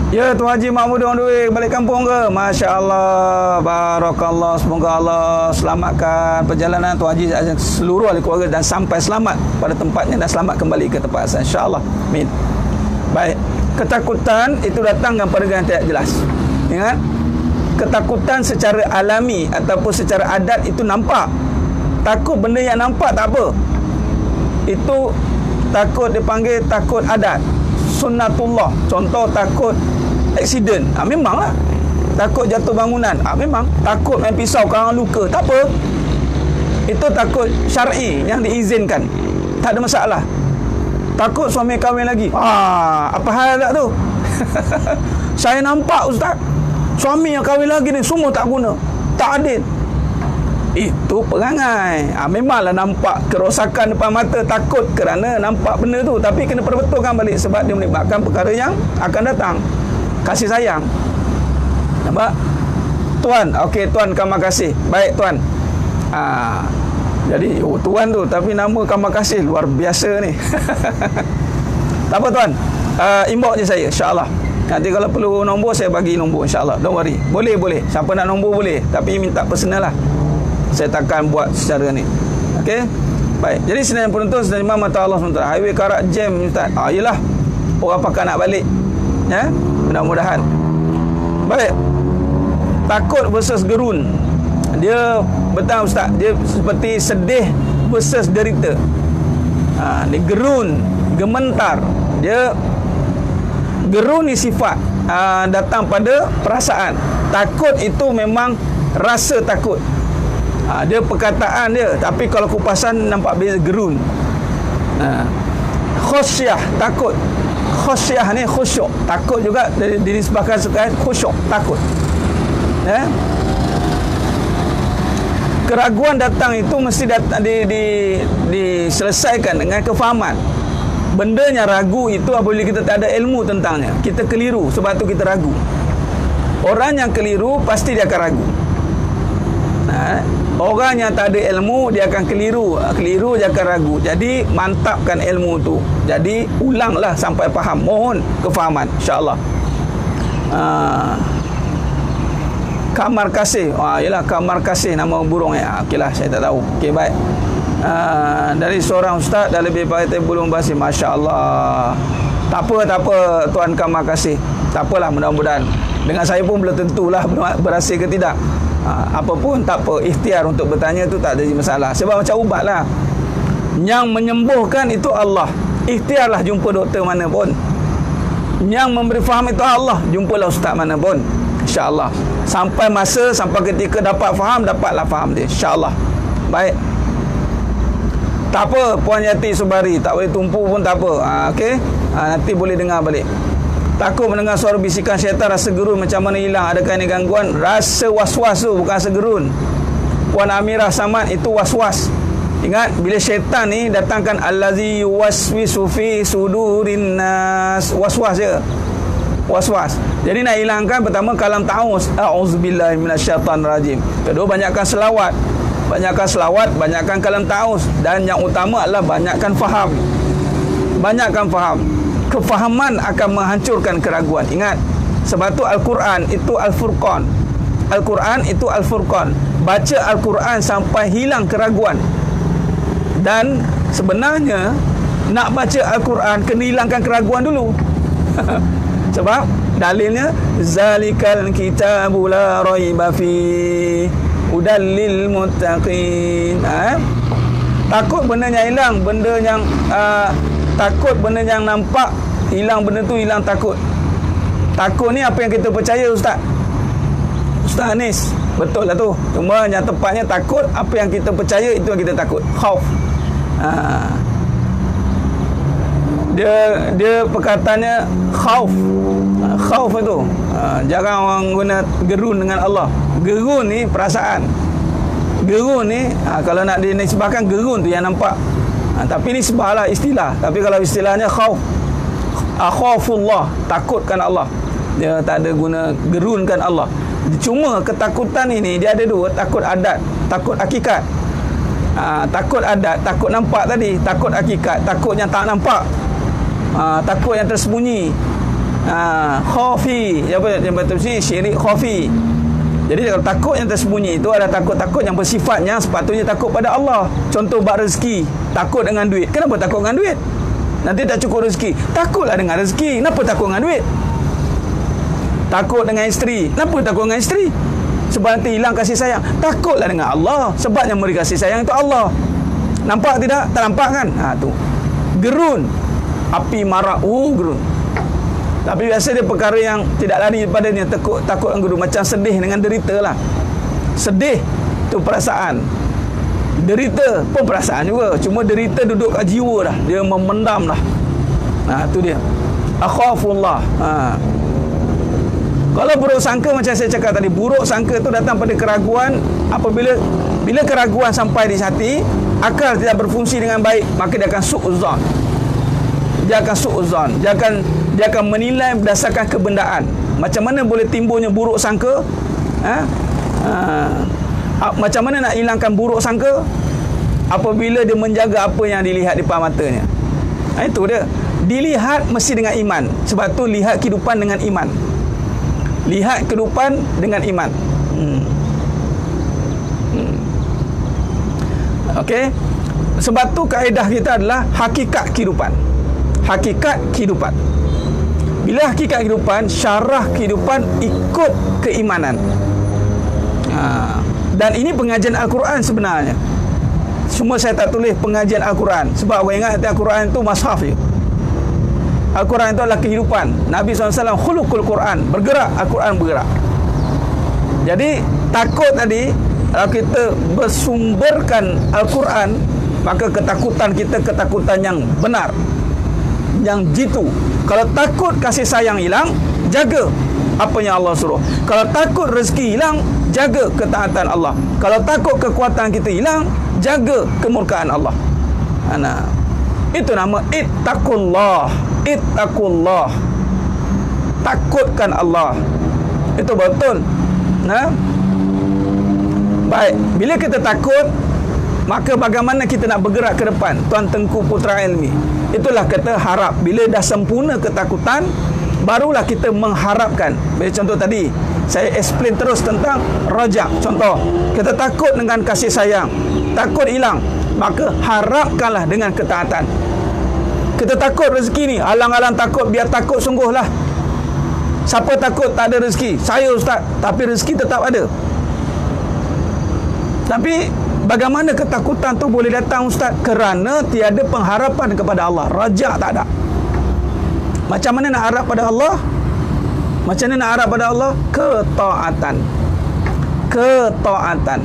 Ya, Tuan Haji Mahmud on the way balik kampung ke? Masya-Allah, barakallah. Semoga Allah selamatkan perjalanan Tuan Haji seluruh ahli keluarga dan sampai selamat pada tempatnya dan selamat kembali ke tempat asal, insya-Allah. Amin. Baik, ketakutan itu datang dengan perkara yang tidak jelas. Ingat, ketakutan secara alami ataupun secara adat itu nampak. Takut benda yang nampak tak apa. Itu takut dipanggil takut adat, sunnatullah. Contoh takut aksiden, memanglah. Takut jatuh bangunan, memang. Takut main pisau orang luka, tak apa. Itu takut syar'i yang diizinkan, tak ada masalah. Takut suami kahwin lagi, apa hal tak tu? Saya nampak ustaz, suami yang kahwin lagi ni semua tak guna, tak adil. Itu perangai. Memanglah nampak kerosakan depan mata, takut kerana nampak benda tu, tapi kena perbetulkan balik sebab dia menyebabkan perkara yang akan datang. Kasih sayang. Nampak? Tuan, okey Tuan Kamar Kasih. Baik Tuan. Jadi Tuan tu tapi nama Kamar Kasih luar biasa ni. Tak apa Tuan. Inbox je saya, insya-Allah. Nanti kalau perlu nombor saya bagi nombor, insya-Allah. Don't worry. Boleh. Siapa nak nombor boleh, tapi minta personal lah. Saya takkan buat secara ni. Okey? Baik. Jadi sedang penonton sedang Imam Mata Allah SWT. Highway Karak jam ustaz. Yalah. Orang pakai nak balik. Ya? Mudah-mudahan. Baik. Takut versus gerun. Dia betul ustaz. Dia seperti sedih versus derita. Dia gerun, gementar. Dia Gerun ni sifat, datang pada perasaan. Takut itu memang rasa takut. Dia perkataan dia, tapi kalau kupasan nampak beza gerun. Khasyah, takut. Khasyah ni khusyuk, takut juga dinisbahkan sekali khusyuk, takut. Keraguan datang itu mesti diselesaikan dengan kefahaman. Bendanya ragu itu apabila kita tak ada ilmu tentangnya, kita keliru, sebab tu kita ragu. Orang yang keliru pasti dia akan ragu. Orang yang tak ada ilmu dia akan keliru, dia akan ragu. Jadi mantapkan ilmu tu. Jadi ulanglah sampai faham. Mohon kefahaman, insya-Allah. Kamar kasih. Yalah, kamar kasih nama burung ya. Okeylah, saya tak tahu. Okey, baik. Dari seorang ustaz dah lebih baik belum basi, masya-Allah. Tak apa tuan kamar kasih. Tak apalah, mudah-mudahan. Dengan saya pun belum tentulah berhasil ke tidak. Apa pun tak apa, ikhtiar untuk bertanya tu tak ada masalah. Sebab macam ubat lah, yang menyembuhkan itu Allah. Ikhtiarlah jumpa doktor mana pun. Yang memberi faham itu Allah. Jumpalah ustaz mana pun, insya-Allah. Sampai masa, sampai ketika dapat faham, dapatlah faham dia, insya-Allah. Baik. Tak apa Puan Yati Subari, tak boleh tumpu pun tak apa. Okey. Nanti boleh dengar balik. Takut mendengar suara bisikan syaitan, rasa gerun macam mana hilang? Adakah ini gangguan? Rasa was-was tu bukan rasa gerun. Puan Amirah Samad, itu was-was. Ingat, bila syaitan ni datangkan allazi yuwaswisu fi sudurin nas, was-was je. Was-was. Jadi nak hilangkan, pertama kalam ta'awuz, a'udzubillahi minasyaitanirrajim. Kedua, banyakkan selawat. Banyakkan kalam ta'awuz. Dan yang utama adalah banyakkan faham. Kefahaman akan menghancurkan keraguan. Ingat, sebab tu Al-Quran itu Al-Furqan. Baca Al-Quran sampai hilang keraguan. Dan sebenarnya nak baca Al-Quran kena hilangkan keraguan dulu. Sebab dalilnya zalikal kitabu la raiba fi hudal lil muttaqin. Takut benda yang hilang, benda yang takut benda yang nampak hilang, benda tu hilang takut. Takut ni apa yang kita percaya, Ustaz Anis, betul lah tu. Cuma yang tepatnya takut apa yang kita percaya, itu yang kita takut. Khauf. Dia perkataannya khauf. Khauf itu jarang orang guna gerun dengan Allah. Gerun ni perasaan. Gerun ni kalau nak dinisbahkan, gerun tu yang nampak. Tapi ni sebahlah istilah. Tapi kalau istilahnya khauf, akhafullah, takutkan Allah. Dia tak ada guna gerunkan Allah. Cuma ketakutan ini dia ada dua, takut adat, takut hakikat. Takut adat, takut nampak tadi. Takut hakikat, takut yang tak nampak. Takut yang tersembunyi. Khafi, apa yang betul sini, syirik khafi. Jadi kalau takut yang tersembunyi itu adalah takut-takut yang bersifatnya sepatutnya takut pada Allah. Contoh bab rezeki, takut dengan duit. Kenapa takut dengan duit? Nanti tak cukup rezeki. Takutlah dengan rezeki. Kenapa takut dengan duit? Takut dengan isteri. Kenapa takut dengan isteri? Sebab nanti hilang kasih sayang. Takutlah dengan Allah. Sebab yang memberi kasih sayang itu Allah. Nampak tidak? Tak nampak kan? Tu gerun. Api marah. Gerun. Tapi biasa dia perkara yang tidak lari daripadanya. Takut gerun. Macam sedih dengan derita lah. Sedih tu perasaan, derita pun perasaan juga. Cuma derita duduk kat jiwa dah, dia memendam dah. Tu dia akhafullah. Kalau buruk sangka, macam saya cakap tadi, buruk sangka tu datang pada keraguan. Apabila keraguan sampai di hati, akal tidak berfungsi dengan baik, maka dia akan su'uzan. Dia akan menilai berdasarkan kebendaan. Macam mana boleh timbulnya buruk sangka? Macam mana nak hilangkan buruk sangka? Apabila dia menjaga apa yang dilihat di depan matanya. Itu dia. Dilihat mesti dengan iman. Sebab tu lihat kehidupan dengan iman. Lihat kehidupan dengan iman. Okey. Sebab tu kaedah kita adalah hakikat kehidupan. Bila hakikat kehidupan, syarah kehidupan ikut keimanan. Dan ini pengajian Al-Quran sebenarnya. Cuma saya tak tulis pengajian Al-Quran sebab orang ingat Al-Quran itu mushaf je. Al-Quran itu adalah kehidupan. Nabi SAW khuluqul Quran, bergerak, Al-Quran bergerak. Jadi takut tadi, kalau kita bersumberkan Al-Quran, maka ketakutan kita ketakutan yang benar, yang jitu. Kalau takut kasih sayang hilang, jaga apa yang Allah suruh. Kalau takut rezeki hilang, jaga ketaatan Allah. Kalau takut kekuatan kita hilang, jaga kemurkaan Allah. Nah, itu nama ittaqullah. Ittaqullah, takutkan Allah. Itu betul. Nah, baik, bila kita takut, maka bagaimana kita nak bergerak ke depan? Tuan Tengku Putra Ilmi, itulah kata harap. Bila dah sempurna ketakutan, barulah kita mengharapkan. Bila contoh tadi saya explain terus tentang raja. Contoh, kita takut dengan kasih sayang, takut hilang, maka harapkanlah dengan ketaatan. Kita takut rezeki ni, alang-alang takut, biar takut sungguhlah. Siapa takut tak ada rezeki? Saya, Ustaz. Tapi rezeki tetap ada. Tapi bagaimana ketakutan tu boleh datang, Ustaz? Kerana tiada pengharapan kepada Allah. Raja tak ada. Macam mana nak harap pada Allah? Macam mana nak harap pada Allah? Ketaatan. Ketaatan.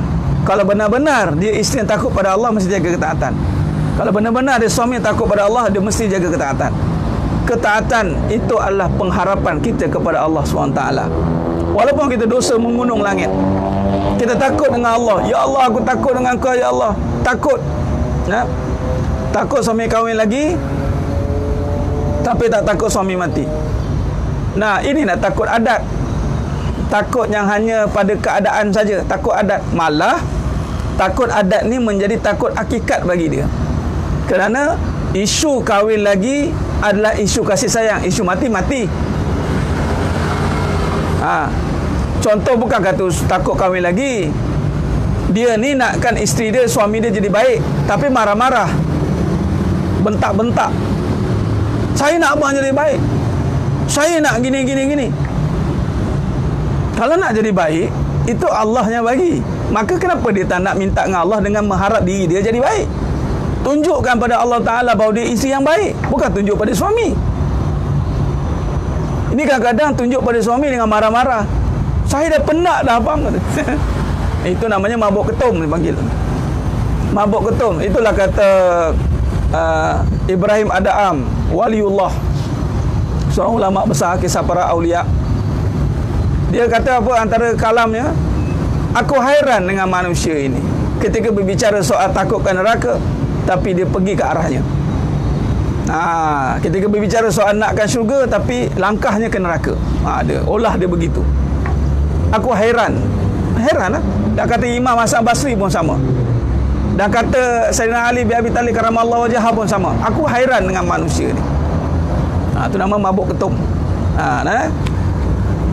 Kalau benar-benar dia isteri yang takut pada Allah, mesti jaga ketaatan. Kalau benar-benar dia suami yang takut pada Allah, dia mesti jaga ketaatan. Ketaatan itu adalah pengharapan kita kepada Allah SWT. Walaupun kita dosa menggunung langit, kita takut dengan Allah. Ya Allah, aku takut dengan Kau, ya Allah. Takut. Takut suami kahwin lagi, tapi tak takut suami mati. Nah, ini nak takut adat. Takut yang hanya pada keadaan saja, takut adat. Malah takut adat ni menjadi takut hakikat bagi dia. Kerana isu kahwin lagi adalah isu kasih sayang. Isu mati-mati. Contoh bukan kata takut kahwin lagi. Dia ni nakkan isteri dia, suami dia jadi baik, tapi marah-marah, bentak-bentak. Saya nak abang jadi baik, saya nak gini. Kalau nak jadi baik, itu Allah yang bagi. Maka kenapa dia tak nak minta dengan Allah dengan mengharap diri dia jadi baik? Tunjukkan pada Allah Ta'ala bahawa dia isteri yang baik, bukan tunjuk pada suami. Ini kadang-kadang tunjuk pada suami dengan marah-marah. Saya dah penat dah abang. Itu namanya mabuk ketum dipanggil. Mabuk ketum. Itulah kata Ibrahim Adham, waliullah, seorang ulama besar kisah para awliya. Dia kata apa antara kalamnya? Aku hairan dengan manusia ini. Ketika berbicara soal takutkan neraka, tapi dia pergi ke arahnya. Ketika berbicara soal nakkan syurga, tapi langkahnya ke neraka. Dia olah dia begitu. Aku hairan lah. Dah kata Imam Hasan Basri pun sama. Dan kata Sayyidina Ali bin Abi Talib karamallahu wajhah pun sama. Aku hairan dengan manusia ni. Itu nama mabuk ketum.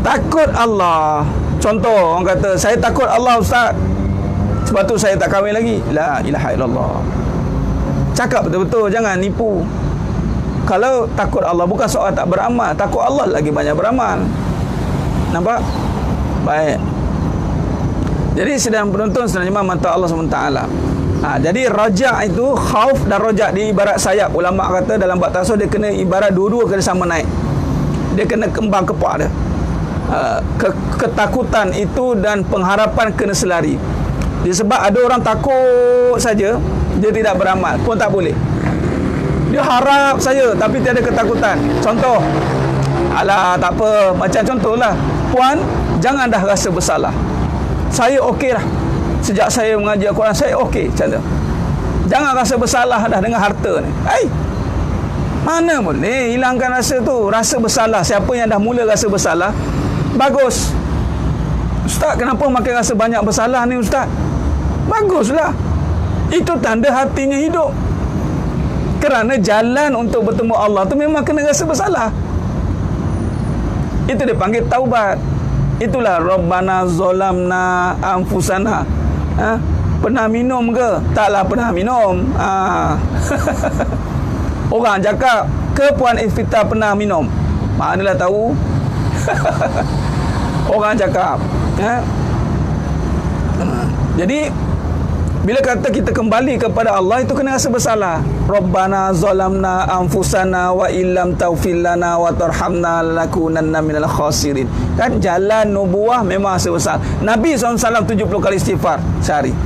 Takut Allah. Contoh, orang kata saya takut Allah, Ustaz, sebab tu saya tak kahwin lagi. La ilaha illallah. Cakap betul-betul, jangan nipu. Kalau takut Allah bukan soal tak beramal, takut Allah lagi banyak beramal. Nampak? Baik. Jadi sedang penonton sedang jemaah mata Allah SWT. Jadi rajak itu, khauf dan rajak di ibarat sayap. Ulama kata dalam bab tasawuf dia kena ibarat dua-dua kena sama naik. Dia kena kembang kepak dia. Ketakutan itu dan pengharapan kena selari. Sebab ada orang takut saja, dia tidak beramal pun tak boleh. Dia harap saja tapi tiada ketakutan. Contoh, alah tak apa, macam contohlah, puan jangan dah rasa bersalah. Saya okey lah, sejak saya mengaji Al-Quran saya okey, macam tu. Jangan rasa bersalah dah dengan harta ni. Mana boleh hilangkan rasa tu. Rasa bersalah, siapa yang dah mula rasa bersalah, bagus. Ustaz, kenapa makin rasa banyak bersalah ni, Ustaz? Baguslah. Itu tanda hatinya hidup. Kerana jalan untuk bertemu Allah tu memang kena rasa bersalah. Itu dipanggil taubat. Itulah Rabbana zolamna anfusana. Pernah minum ke? Taklah pernah minum. Orang cakap, ke Puan Ifita pernah minum? Manalah tahu. Orang cakap. Jadi Bila kata kita kembali kepada Allah, itu kena rasa bersalah. Rabbana zalamna anfusana wa illam taghfir lana wa tarhamna lanakunanna minal khasirin. Kan jalan nubuah memang rasa bersalah. Nabi SAW 70 kali istighfar sehari.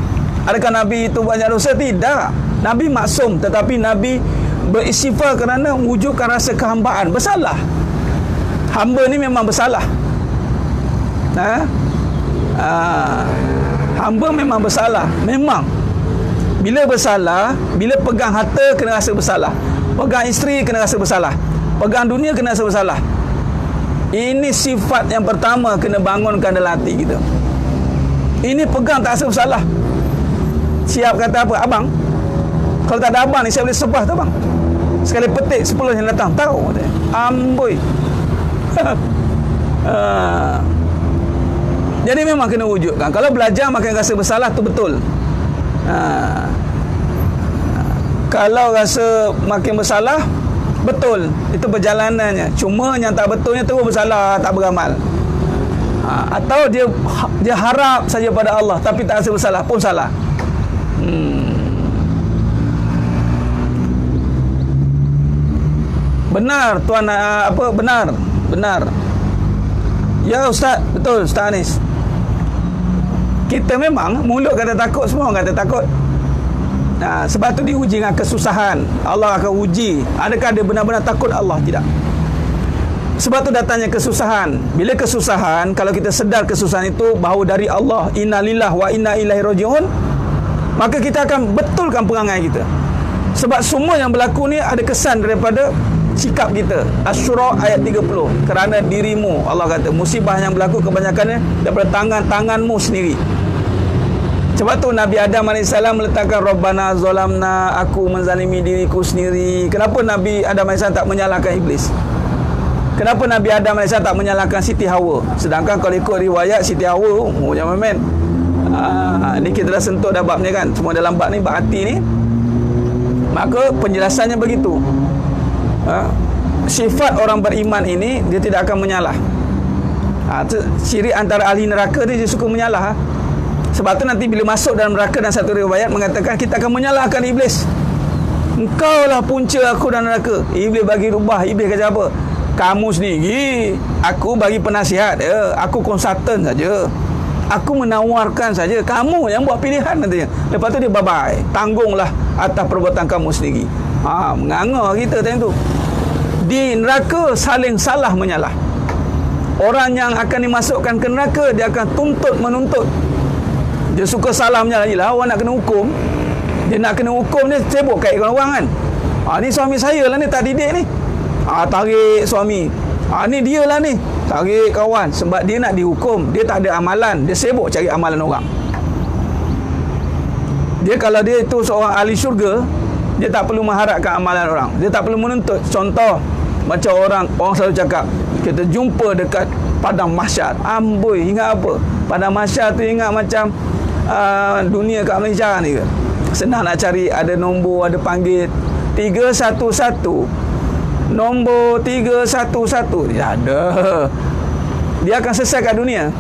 Adakah Nabi itu banyak dosa? Tidak. Nabi maksum, tetapi Nabi beristighfar kerana wujudkan rasa kehambaan. Bersalah. Hamba ni memang bersalah. Hamba memang bersalah. Memang. Bila bersalah, bila pegang harta kena rasa bersalah. Pegang isteri kena rasa bersalah. Pegang dunia kena rasa bersalah. Ini sifat yang pertama kena bangunkan dalam hati kita. Ini pegang tak rasa bersalah. Siap kata apa? Abang, kalau tak ada abang ni saya boleh sebah tu bang. Sekali petik 10 yang datang. Tahu. Amboi. Jadi memang kena wujudkan. Kalau belajar makin rasa bersalah tu betul. Kalau rasa makin bersalah, betul. Itu perjalanannya. Cuma yang tak betulnya terus bersalah, tak beramal. Atau dia harap saja pada Allah tapi tak rasa bersalah pun salah. Benar tuan, benar. Ya Ustaz, betul Ustaz Anis. Kita memang mulut kata takut, semua orang kata takut. Sebab tu diuji dengan kesusahan. Allah akan uji, adakah dia benar-benar takut Allah? Tidak. Sebab tu datangnya kesusahan. Bila kesusahan, kalau kita sedar kesusahan itu bahawa dari Allah, inna lillah wa inna ilaihi raji'un, maka kita akan betulkan perangai kita. Sebab semua yang berlaku ni ada kesan daripada sikap kita. Asy-Syura ayat 30. Kerana dirimu, Allah kata, musibah yang berlaku kebanyakannya daripada tanganmu sendiri. Sebab tu Nabi Adam AS meletakkan Rabbana zalamna, aku menzalimi diriku sendiri. Kenapa Nabi Adam AS tak menyalahkan iblis? Kenapa Nabi Adam AS tak menyalahkan Siti Hawa? Sedangkan kalau ikut riwayat Siti Hawa, jangan main. Ni kita dah sentuh dah bab ni kan. Semua dalam bab ni, bab hati ni. Maka penjelasannya begitu. Sifat orang beriman ini, dia tidak akan menyalah. Ciri antara ahli neraka dia suka menyalah. Sebab tu nanti bila masuk dalam neraka, dan satu riwayat mengatakan kita akan menyalahkan iblis. Engkau lah punca aku dalam neraka. Iblis bagi rubah. Iblis kata apa? Kamu sendiri, aku bagi penasihat, aku konsultan saja, aku menawarkan saja, kamu yang buat pilihan nantinya. Lepas tu dia bye-bye, tanggunglah atas perbuatan kamu sendiri. Menganga kita time tu. Di neraka saling salah menyalah. Orang yang akan dimasukkan ke neraka, dia akan tuntut menuntut. Dia suka salah menyalah. Yelah, orang nak kena hukum, dia nak kena hukum, dia sibuk kaitkan orang kan. Ni suami saya lah ni, tak didik ni. Tarik suami. Ni dia lah ni, tarik kawan. Sebab dia nak dihukum, dia tak ada amalan, dia sibuk cari amalan orang. Dia kalau dia itu seorang ahli syurga, dia tak perlu mengharapkan amalan orang, dia tak perlu menuntut. Contoh macam orang selalu cakap, kita jumpa dekat padang mahsyar. Amboi, ingat apa? Padang mahsyar tu ingat macam dunia kat Malaysia ni ke? Senang nak cari, ada nombor, ada panggil 311. Nombor 311 dia ada. Dia akan selesai kat dunia.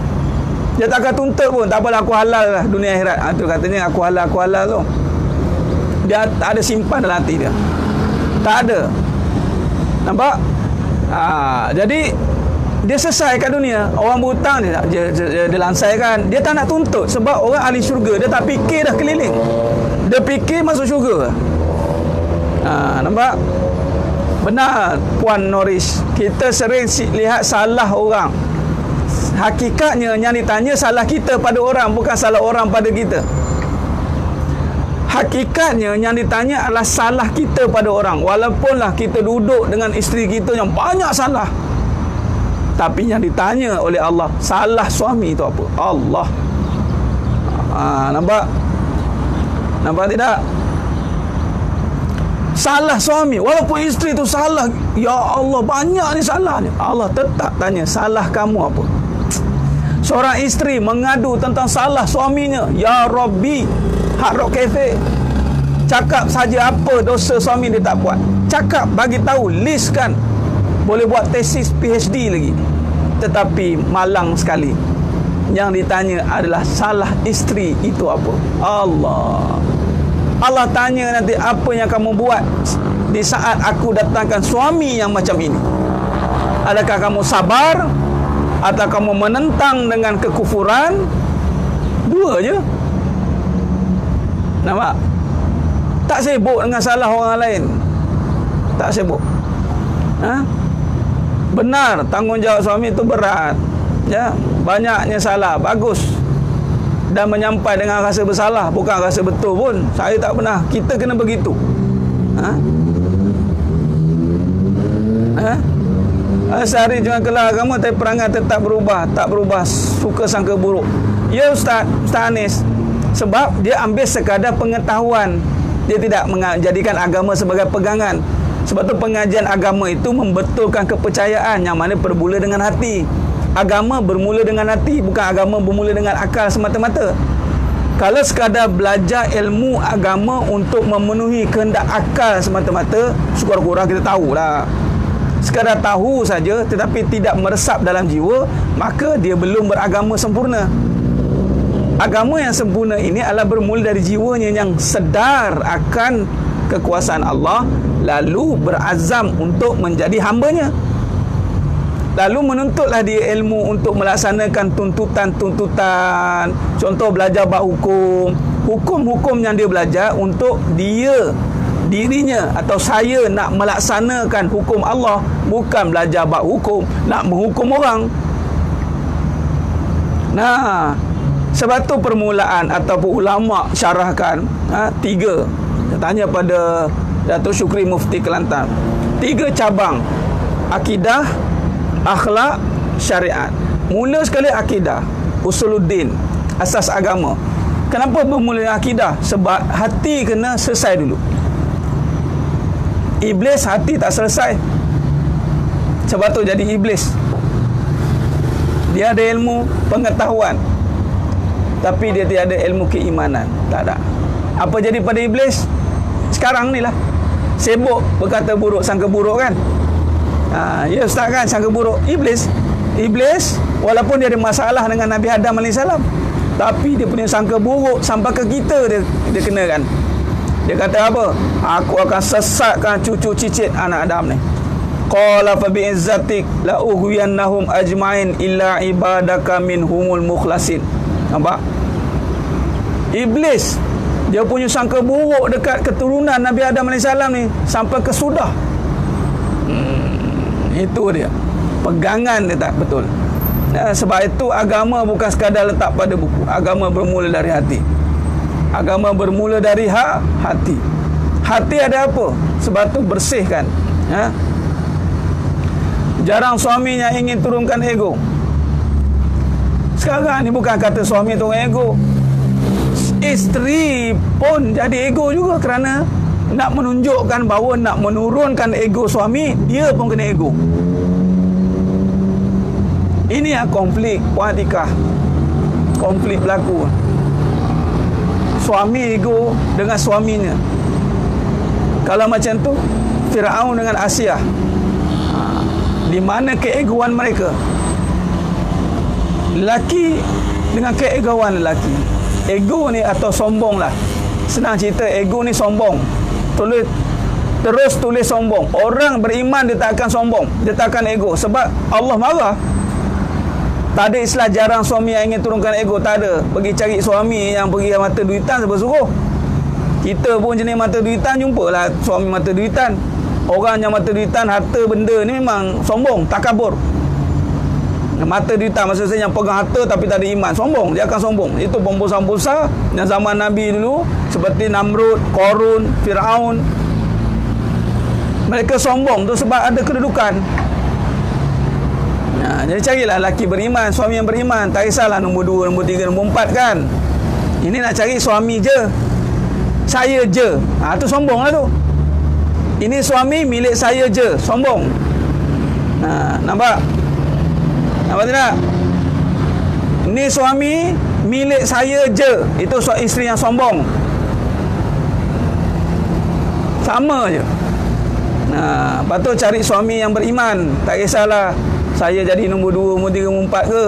Dia tak akan tuntut pun. Tak apalah, aku halal lah dunia akhirat. Tu katanya aku halal tu. Dia tak ada simpan dalam hati dia. Tak ada. Nampak? Jadi dia selesai kat dunia. Orang berhutang dia lansaikan. Dia tak nak tuntut. Sebab orang ahli syurga, dia tak fikir dah keliling. Dia fikir masuk syurga. Nampak? Benar Puan Norris, kita sering lihat salah orang. Hakikatnya yang ditanya salah kita pada orang, bukan salah orang pada kita. Hakikatnya yang ditanya adalah salah kita pada orang. Walaupunlah kita duduk dengan isteri kita yang banyak salah, tapi yang ditanya oleh Allah, salah suami itu apa? Allah. Nampak? Nampak tidak? Salah suami, walaupun isteri tu salah, ya Allah banyak ni salah ni, Allah tetap tanya, salah kamu apa? Seorang isteri mengadu tentang salah suaminya, ya Rabbi, hak rok kafe. Cakap saja apa dosa suami dia tak buat. Cakap, bagi tahu, listkan. Boleh buat tesis PhD lagi. Tetapi malang sekali. yang ditanya adalah salah isteri itu apa? Allah tanya nanti, apa yang kamu buat di saat aku datangkan suami yang macam ini? Adakah kamu sabar atau kamu menentang dengan kekufuran? Dua je. Nampak? Tak sibuk dengan salah orang lain. Tak sibuk. Benar, tanggungjawab suami itu berat. Ya, banyaknya salah, bagus. Dan menyampai dengan rasa bersalah, bukan rasa betul pun. Saya tak pernah. Kita kena begitu. Sehari jangan kelah agama, tapi perangai tetap berubah. Tak berubah, suka sangka buruk. Ya Ustaz Anis, sebab dia ambil sekadar pengetahuan. Dia tidak menjadikan agama sebagai pegangan. Sebab tu pengajian agama itu membetulkan kepercayaan yang mana bermula dengan hati. Agama bermula dengan hati, bukan agama bermula dengan akal semata-mata. Kalau sekadar belajar ilmu agama untuk memenuhi kehendak akal semata-mata, syukur-kurang kita tahulah. Sekadar tahu saja tetapi tidak meresap dalam jiwa, maka dia belum beragama sempurna. Agama yang sempurna ini adalah bermula dari jiwanya yang sedar akan kekuasaan Allah, lalu berazam untuk menjadi hambanya. Lalu menuntutlah dia ilmu untuk melaksanakan tuntutan-tuntutan. Contoh belajar bab hukum. Hukum-hukum yang dia belajar untuk dirinya atau saya nak melaksanakan hukum Allah, bukan belajar bab hukum nak menghukum orang. Nah, sebab tu permulaan ataupun ulama syarahkan 3. Saya tanya pada Datuk Syukri Mufti Kelantan. 3 cabang: akidah, akhlak, syariat. Mula sekali akidah, usuluddin, asas agama. Kenapa bermula akidah? Sebab hati kena selesai dulu. Iblis hati tak selesai, sebab tu jadi iblis. Dia ada ilmu pengetahuan, tapi dia tiada ilmu keimanan. Tak ada. Apa jadi pada iblis? Sekarang ni lah, sibuk berkata buruk, sangka buruk kan. Ya Ustaz kan, sangka buruk. Iblis walaupun dia ada masalah dengan Nabi Adam AS, tapi dia punya sangka buruk sampai ke kita dia kena kan. Dia kata apa? Aku akan sesatkan cucu cicit anak Adam ni. Qala fa bi izzatik la ughwiyannahum ajmain illa ibadaka minhumul mukhlasin. Nampak? Iblis dia punya sangka buruk dekat keturunan Nabi Adam AS ni sampai ke sudah. Itu dia. Pegangan dia tak betul. Sebab itu agama bukan sekadar letak pada buku. Agama bermula dari hati. Agama bermula dari hati. Hati ada apa? Sebab tu bersihkan. Jarang suami yang ingin turunkan ego. Sekarang ni bukan kata suami turun ego, isteri pun jadi ego juga, kerana nak menunjukkan bahawa nak menurunkan ego suami, dia pun kena ego. Ini yang konflik wanita, konflik berlaku. Suami ego dengan suaminya. Kalau macam tu, Firaun dengan Asia, di mana keegoan mereka? Lelaki dengan keegoan lelaki. Ego ni atau sombong lah. Senang cerita, ego ni sombong. Terus tulis sombong. Orang beriman dia tak akan sombong, dia tak akan ego, sebab Allah marah. Tak ada istilah jarang suami yang ingin turunkan ego, tak ada. Pergi cari suami yang pergi mata duitan bersuruh. Kita pun jenis mata duitan, jumpalah suami mata duitan. Orang yang mata duitan, harta benda ni memang sombong, takabur. Mata duitan maksudnya yang pegang harta tapi tak ada iman, sombong, dia akan sombong. Itu pembosa-pembosa yang zaman Nabi dulu, seperti Namrud, Qarun, Firaun. Mereka sombong tu sebab ada kedudukan. Jadi carilah lelaki beriman, suami yang beriman. Tak kisahlah nombor 2, nombor 3, nombor 4 kan. Ini nak cari suami je, saya je. Tu sombong lah tu. Ini suami milik saya je, sombong. Nampak? Nampak tidak? Ini suami milik saya je, itu isteri yang sombong. Sama je. Lepas tu cari suami yang beriman. Tak kisahlah saya jadi nombor 2, nombor 3, nombor 4 ke.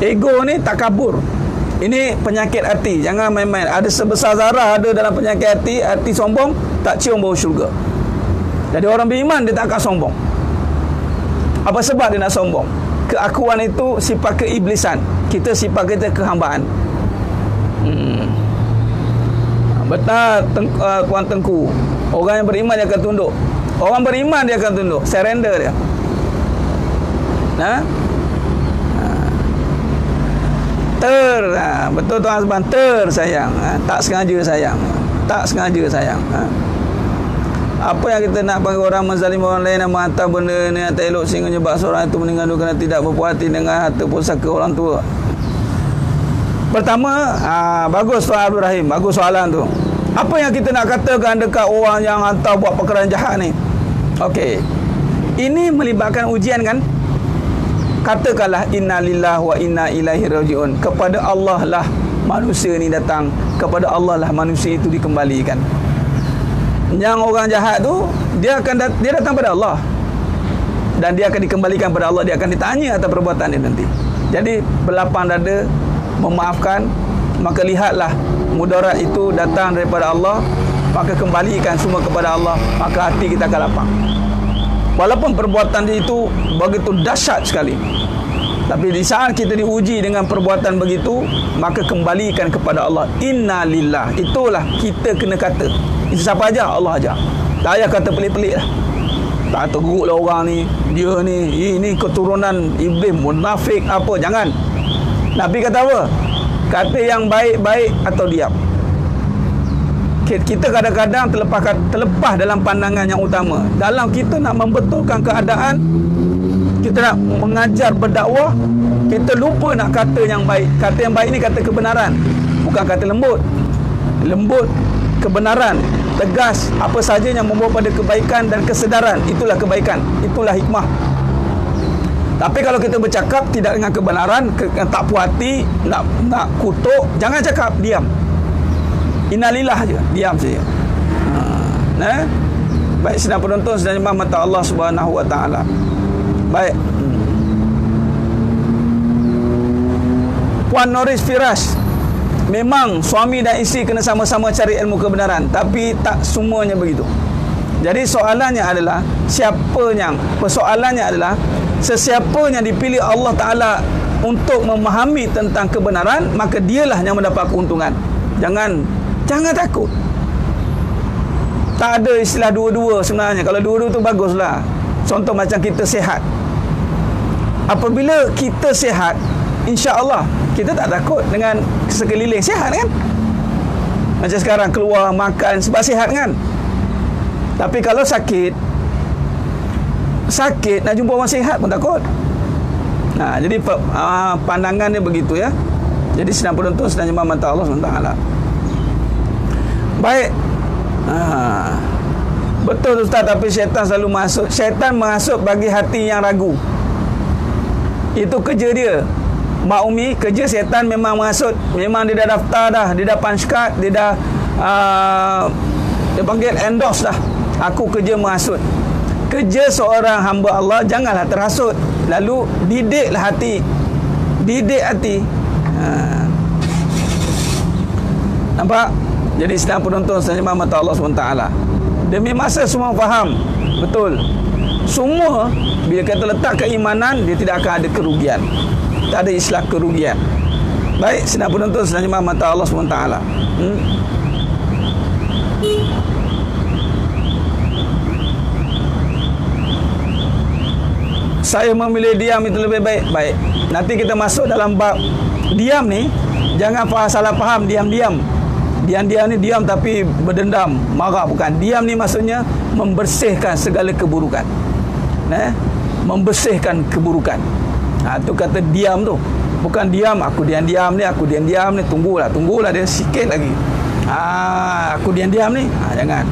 Ego ni takabur. Ini penyakit hati. Jangan main-main. Ada sebesar zarah ada dalam penyakit hati. Hati sombong, tak cium bau syurga. Jadi orang beriman dia tak akan sombong. Apa sebab dia nak sombong? Keakuan itu sifat keiblisan. Kita sifat kita kehambaan. Betul Tuan Tengku. Orang yang beriman dia akan tunduk. Orang beriman dia akan tunduk. Surrender dia. Betul Tuan Azban, sayang. Tak sengaja sayang. Tak sengaja sayang. Apa yang kita nak bagi orang menzalim orang lain dan menghantar benda ni yang tak elok sehingga menyebab seorang itu meninggal kerana tidak berpuas hati dengan harta pusaka orang tua. Pertama, bagus Tuan Abdul Rahim, bagus soalan tu. Apa yang kita nak katakan dekat orang yang hantar buat perkara jahat ni? Okey. Ini melibatkan ujian kan? Katakanlah innalillahi wa inna ilaihi rajiun. Kepada Allah lah manusia ni datang, kepada Allah lah manusia itu dikembalikan. Yang orang jahat tu dia datang pada Allah dan dia akan dikembalikan pada Allah. Dia akan ditanya atas perbuatan dia nanti. Jadi berlapang dada, memaafkan, maka lihatlah mudarat itu datang daripada Allah, maka kembalikan semua kepada Allah, maka hati kita akan lapang. Walaupun perbuatan dia itu begitu dahsyat sekali, tapi di saat kita diuji dengan perbuatan begitu, maka kembalikan kepada Allah. Inna lillah. Itulah kita kena kata. Itu siapa aja? Allah aja. Tak payah kata pelik-pelik lah. Tak teruk lah orang ni, dia ni, ini keturunan iblis, munafik apa. Jangan. Nabi kata apa? Kata yang baik-baik atau diam. Kita kadang-kadang terlepas dalam pandangan yang utama. Dalam kita nak membetulkan keadaan, kita nak mengajar berdakwah, kita lupa nak kata yang baik. Kata yang baik ni kata kebenaran, bukan kata lembut. Lembut, kebenaran, tegas, apa saja yang membawa pada kebaikan dan kesedaran, itulah kebaikan, itulah hikmah. Tapi kalau kita bercakap tidak dengan kebenaran, tak puas hati, nak kutuk, jangan cakap, diam. Innalillah je, diam saja. Baik sedang penonton, sedang jemaah mata Allah Subhanahu wa taala. Baik. Puan Noris Firas, memang suami dan isteri kena sama-sama cari ilmu kebenaran, tapi tak semuanya begitu. Jadi soalannya adalah sesiapa yang dipilih Allah Taala untuk memahami tentang kebenaran, maka dialah yang mendapat keuntungan. Jangan takut. Tak ada istilah dua-dua sebenarnya. Kalau dua-dua tu baguslah. Contoh macam kita sihat. Apabila kita sihat, insya-Allah kita tak takut dengan sekeliling, sihat kan? Macam sekarang keluar makan sebab sihat kan? Tapi kalau sakit nak jumpa orang sihat pun takut. Jadi pandangan dia begitu ya. Jadi sedang penonton, sedang jemaah mata Allah SWT. Baik. Betul Ustaz, tapi syaitan selalu masuk. Syaitan masuk bagi hati yang ragu. Itu kerja dia. Mak Umi, kerja syaitan memang masuk. Memang dia dah daftar dah, dia dah punch card, dia dah dia panggil endorse dah. Aku kerja menghasut. Kerja seorang hamba Allah, janganlah terhasut. Lalu didiklah hati. Didik hati. Nampak? Jadi sedang penonton, sedang jemaah mata Allah SWT, demi masa semua faham. Betul. Semua bila kita letak keimanan, dia tidak akan ada kerugian. Tak ada istilah kerugian. Baik, sedang penonton, sedang jemaah mata Allah SWT. Saya memilih diam itu lebih baik. Baik. Nanti kita masuk dalam bab diam ni. Jangan salah faham diam-diam. Diam-diam ni diam tapi berdendam, marah, bukan. Diam ni maksudnya membersihkan segala keburukan. Membersihkan keburukan. Tu kata diam tu. Bukan diam, aku diam-diam ni, tunggulah dia sikit lagi. Aku diam-diam ni. Jangan.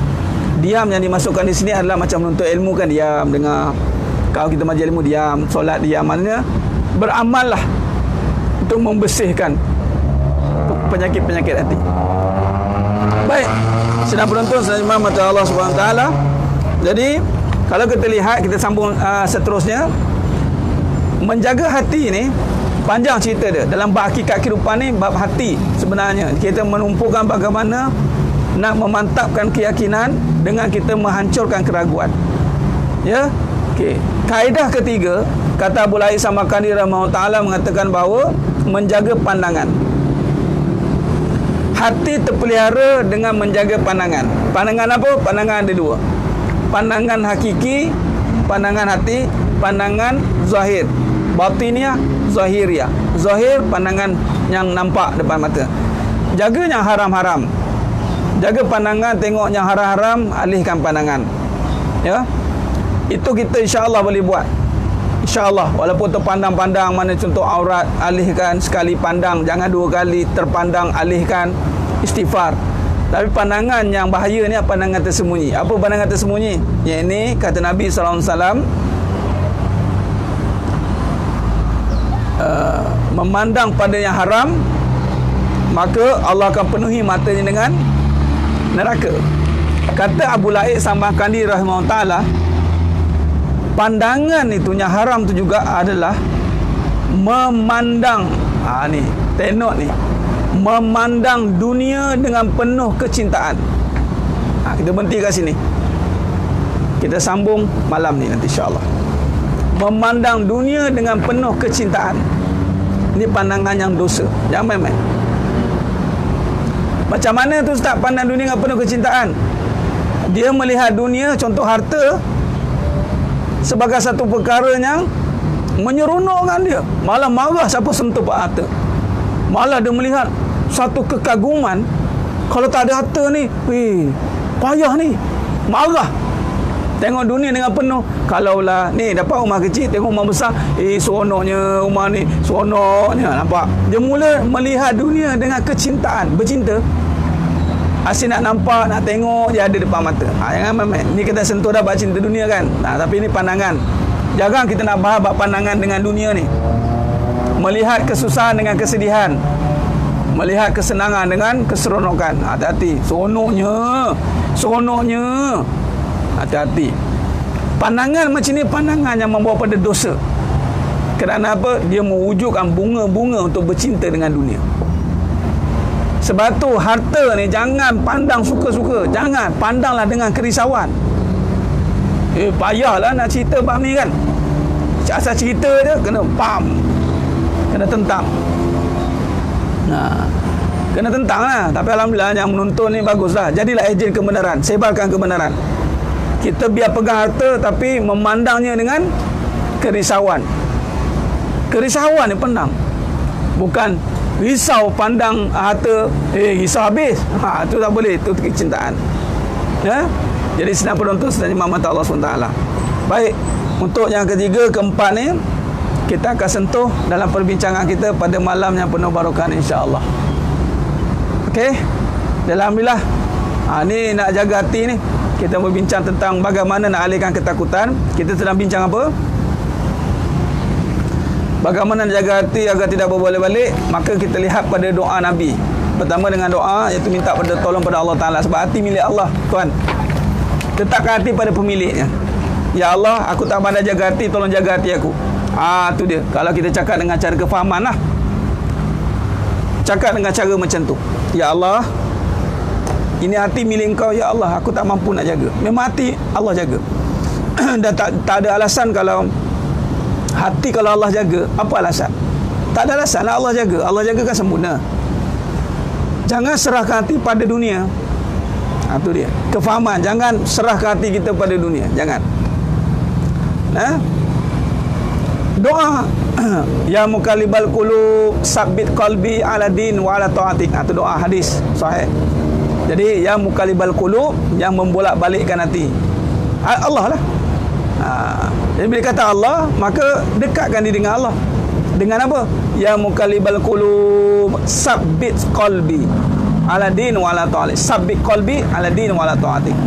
Diam yang dimasukkan di sini adalah macam menuntut ilmu kan, diam, dengar. Kalau kita majlis ilmu, diam, solat diam. Maknanya beramallah untuk membersihkan penyakit-penyakit hati. Baik, sedang penonton, sedang jemaah mata Allah SWT. Jadi kalau kita lihat, kita sambung seterusnya. menjaga hati ni panjang cerita dia. Dalam bab hakikat kehidupan ni, bab hati sebenarnya kita menumpukan bagaimana nak memantapkan keyakinan dengan kita menghancurkan keraguan. Ya. Okey. Kaedah ketiga, kata Abu Laik Samarkandi rahimahullah taala mengatakan bahawa menjaga pandangan. Hati terpelihara dengan menjaga pandangan. Pandangan apa? Pandangan ada dua. Pandangan hakiki, pandangan hati, pandangan zahir. Batiniah, zahiriah. Zahir, pandangan yang nampak depan mata. Jaga yang haram-haram. Jaga pandangan, tengok yang haram-haram, alihkan pandangan. Ya. Itu kita insya-Allah boleh buat. InsyaAllah, walaupun terpandang-pandang mana contoh aurat, alihkan sekali pandang, jangan dua kali terpandang, alihkan, istighfar. Tapi pandangan yang bahaya ni pandangan tersembunyi. Apa pandangan tersembunyi? Yang ini kata Nabi SAW, memandang pada yang haram, maka Allah akan penuhi matanya dengan neraka. Kata Abu Laik Samarkandi rahimahullah ta'ala, pandangan itu yang haram tu juga adalah memandang, ni tengok ni, memandang dunia dengan penuh kecintaan. Kita berhenti kat sini, kita sambung malam ni nanti insya-Allah. Memandang dunia dengan penuh kecintaan, ini pandangan yang dosa, jangan main-main. Macam mana tu Ustaz pandang dunia dengan penuh kecintaan? Dia melihat dunia, contoh harta, sebagai satu perkara yang menyeronokkan dia. Malah marah siapa sentuh pak harta. Malah dia melihat satu kekaguman, kalau tak ada harta ni, payah ni, marah. Tengok dunia dengan penuh. Kalaulah ni dapat rumah kecil, tengok rumah besar, seronoknya rumah ni, seronoknya, nampak. Dia mula melihat dunia dengan kecintaan, bercinta. Asyik nak nampak, nak tengok je ada depan mata. Jangan main-main. Ni kita sentuh dah bab cinta dunia kan. Tapi ni pandangan. Jarang kita nak bahas bab pandangan dengan dunia ni. Melihat kesusahan dengan kesedihan, melihat kesenangan dengan keseronokan. Hati-hati. Seronoknya. Hati-hati. Pandangan macam ni pandangan yang membawa pada dosa. Kerana apa? Dia mewujudkan bunga-bunga untuk bercinta dengan dunia. Sebab tu harta ni jangan pandang suka-suka. Jangan, pandanglah dengan kerisauan. Payahlah nak cerita bab ni kan. Asal cerita je kena kena tentang. Kena tentang lah. Tapi alhamdulillah yang menonton ni baguslah. Jadilah ejen kebenaran, sebarkan kebenaran. Kita biar pegang harta tapi memandangnya dengan kerisauan. Kerisauan ni pandang, bukan risau pandang harta, risau habis. Itu tak boleh, itu kecintaan. Ya? Jadi senang penonton, senang mata Allah SWT. Baik, untuk yang ketiga, keempat ni kita akan sentuh dalam perbincangan kita pada malam yang penuh barakah insya-Allah. Okey. Alhamdulillah. Ni nak jaga hati ni. Kita berbincang tentang bagaimana nak alihkan ketakutan. Kita sedang bincang apa? Bagaimana jaga hati agar tidak berbalik-balik. Maka kita lihat pada doa Nabi. Pertama dengan doa, iaitu minta pada tolong pada Allah Ta'ala. Sebab hati milik Allah, Tuan. Letakkan hati pada pemiliknya. Ya Allah, aku tak pandai jaga hati, tolong jaga hati aku. Tu dia. Kalau kita cakap dengan cara kefahaman lah. Cakap dengan cara macam tu. Ya Allah, ini hati milik Engkau. Ya Allah, aku tak mampu nak jaga. Memang hati Allah jaga. Dan tak ada alasan kalau hati kalau Allah jaga. Apa alasan? Tak ada alasan lah Allah jaga. Allah jaga kan sempurna. Jangan serahkan hati pada dunia. Itu dia. Kefahaman. Jangan serahkan hati kita pada dunia. Jangan. Doa. Ya mukallibal qulub, sabbit qalbi ala din wa ala ta'atik. Itu doa hadis sahih. Jadi ya mukallibal qulub, yang membolak-balikkan hati. Allah lah. Jadi bila kata Allah, maka dekatkan diri dengan Allah. Dengan apa? Ya mukallibal qulub, sabbit qalbi ala din wa ala ta'atik. Sabbit qalbi ala din wa ala ta'atik.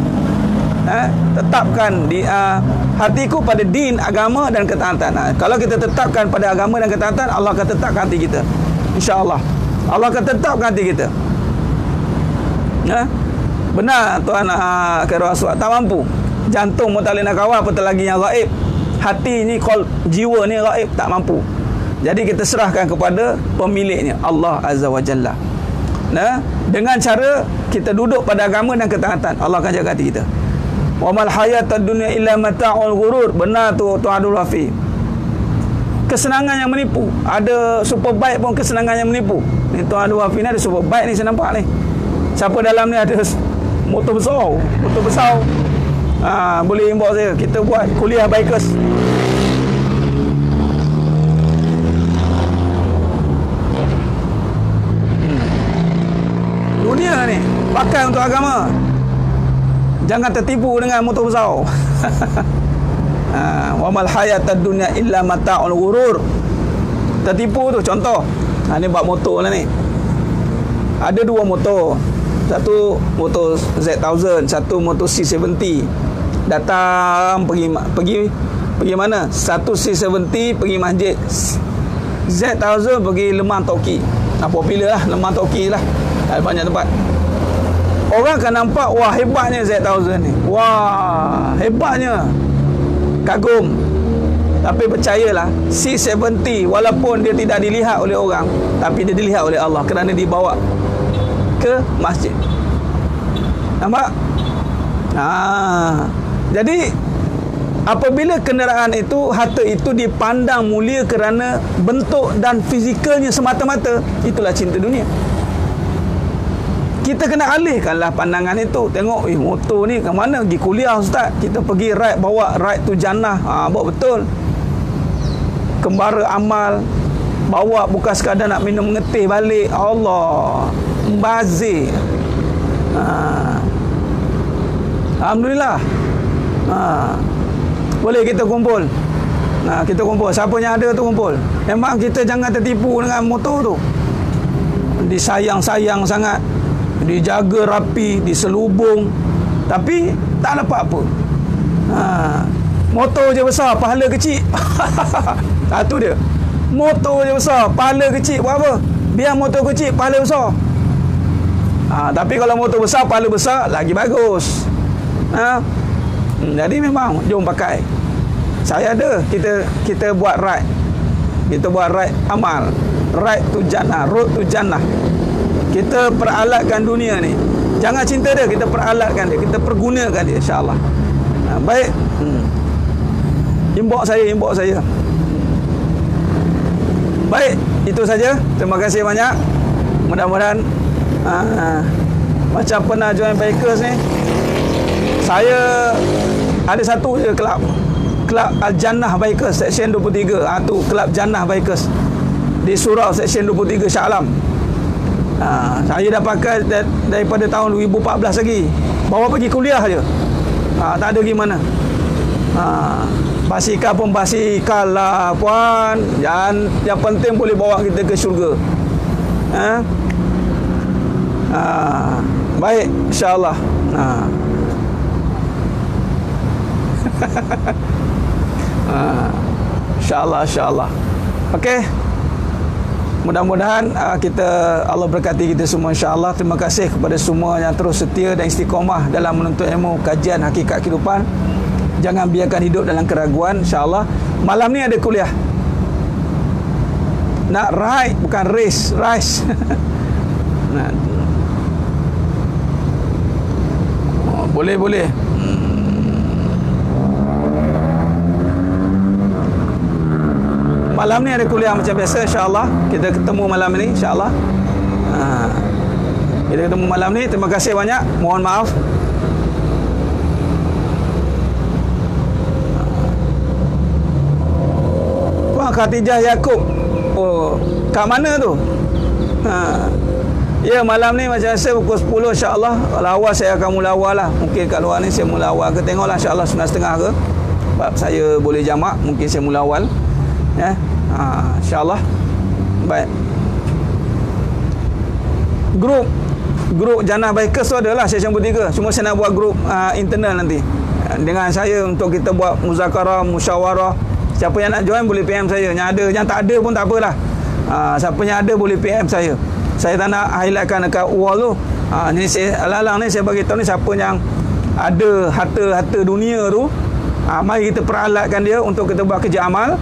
Tetapkan di hatiku pada din, agama dan ketaatan. Kalau kita tetapkan pada agama dan ketaatan, Allah akan tetapkan hati kita. InsyaAllah Allah akan tetapkan hati kita. Benar Tuan Khairul Aswad, tak mampu. Jantung mutalina kawal apatah lagi yang gaib. hati ni, jiwa ni gaib, tak mampu. Jadi kita serahkan kepada pemiliknya, Allah Azza wa Jalla. Nah, dengan cara kita duduk pada agama dan ketaatan, Allah akan jaga hati kita. Wa mal hayatud dunya illa mata'ul ghurur. Benar tu Tuan Abdul Rafi. Kesenangan yang menipu. Ada superbike pun kesenangan yang menipu. Ni Tuan Abdul Rafi ni ada superbike ni, saya nampak ni. Siapa dalam ni ada motor besar. Boleh inbox saya. Kita buat kuliah bikers. Dunia ni pakai untuk agama. Jangan tertipu dengan motor besar. Wa mal hayatud dunya illa mata'ul ghurur. Tertipu tu contoh. Ni bab motor lah ni. Ada dua motor. Satu motor Z1000, satu motor C70. Datang pergi mana? Satu C70 pergi masjid. Z1000 pergi Lemah Toki. Popular lah, Lemah Toki lah. Ada banyak tempat. Orang akan nampak, wah hebatnya Z1000 ni. Wah, hebatnya. Kagum. Tapi percayalah, C70 walaupun dia tidak dilihat oleh orang, tapi dia dilihat oleh Allah kerana dibawa ke masjid. Nampak? Jadi apabila kenderaan itu, harta itu dipandang mulia kerana bentuk dan fizikalnya semata-mata, itulah cinta dunia. Kita kena alihkanlah pandangan itu. Tengok, motor ni ke mana? Pergi kuliah ustaz. Kita pergi ride, bawa ride tu jannah. Bawa betul. Kembara amal. Bawa bukan sekadar nak minum ngetih balik. Allah. Membazir. Alhamdulillah. Boleh kita kumpul. Kita kumpul. Siapa yang ada tu kumpul. Memang kita jangan tertipu dengan motor tu. Disayang-sayang sangat. Dijaga rapi, diselubung, tapi tak dapat apa. Motor je besar, pahala kecil. Tu dia. Motor je besar, pahala kecil. Buat apa? Biar motor kecil, pahala besar. Tapi kalau motor besar, pahala besar, lagi bagus. Jadi memang jom pakai. Saya ada, kita buat ride. Kita buat ride amal. Ride tu jannah, road tu jannah. Kita peralatkan dunia ni. Jangan cinta dia, kita peralatkan dia, kita pergunakan dia, insya-Allah. Baik. Inbox saya. Baik, itu saja. Terima kasih banyak. Mudah-mudahan macam pernah join bikers ni, saya ada satu je kelab Al-Jannah Bikers Seksyen 23. Tu kelab Jannah Bikers di Surau Seksyen 23 Shah Alam. Saya dah pakai daripada tahun 2014 lagi. Bawa pergi kuliah je. Tak ada gimana. Basikal pun basikal lah puan. Yang penting boleh bawa kita ke syurga. Baik, insya-Allah. Insya-Allah. Okey. Mudah-mudahan Allah berkati kita semua, insya-Allah. Terima kasih kepada semua yang terus setia dan istiqamah dalam menuntut ilmu kajian hakikat kehidupan. Jangan biarkan hidup dalam keraguan, insya-Allah. Malam ni ada kuliah. Nak ride bukan race. Boleh. Malam ni ada kuliah macam biasa, insya-Allah. Kita ketemu malam ni, insya-Allah. Kita ketemu malam ni. Terima kasih banyak. Mohon maaf. Puan Khatijah Yaakob. Kat mana tu? Ya, malam ni macam biasa pukul 10, insya-Allah. Kalau awal saya akan mula awal lah. Mungkin kat luar ni saya mula awal ke. Tengoklah, insya-Allah 9.30 ke. Sebab saya boleh jamak, mungkin saya mula awal. Ya. InsyaAllah. Baik. Grup Jannah Bikers tu adalah Seksyen 3. Cuma saya nak buat grup internal nanti. Dengan saya untuk kita buat muzakarah, musyawarah. Siapa yang nak join boleh PM saya. Yang tak ada pun tak apalah. Siapa yang ada boleh PM saya. Saya tak nak highlightkan dekat wall tu. Ni saya alang-alang ni saya bagi tahu ni siapa yang ada harta dunia tu. Mari kita peralatkan dia untuk kita buat kerja amal.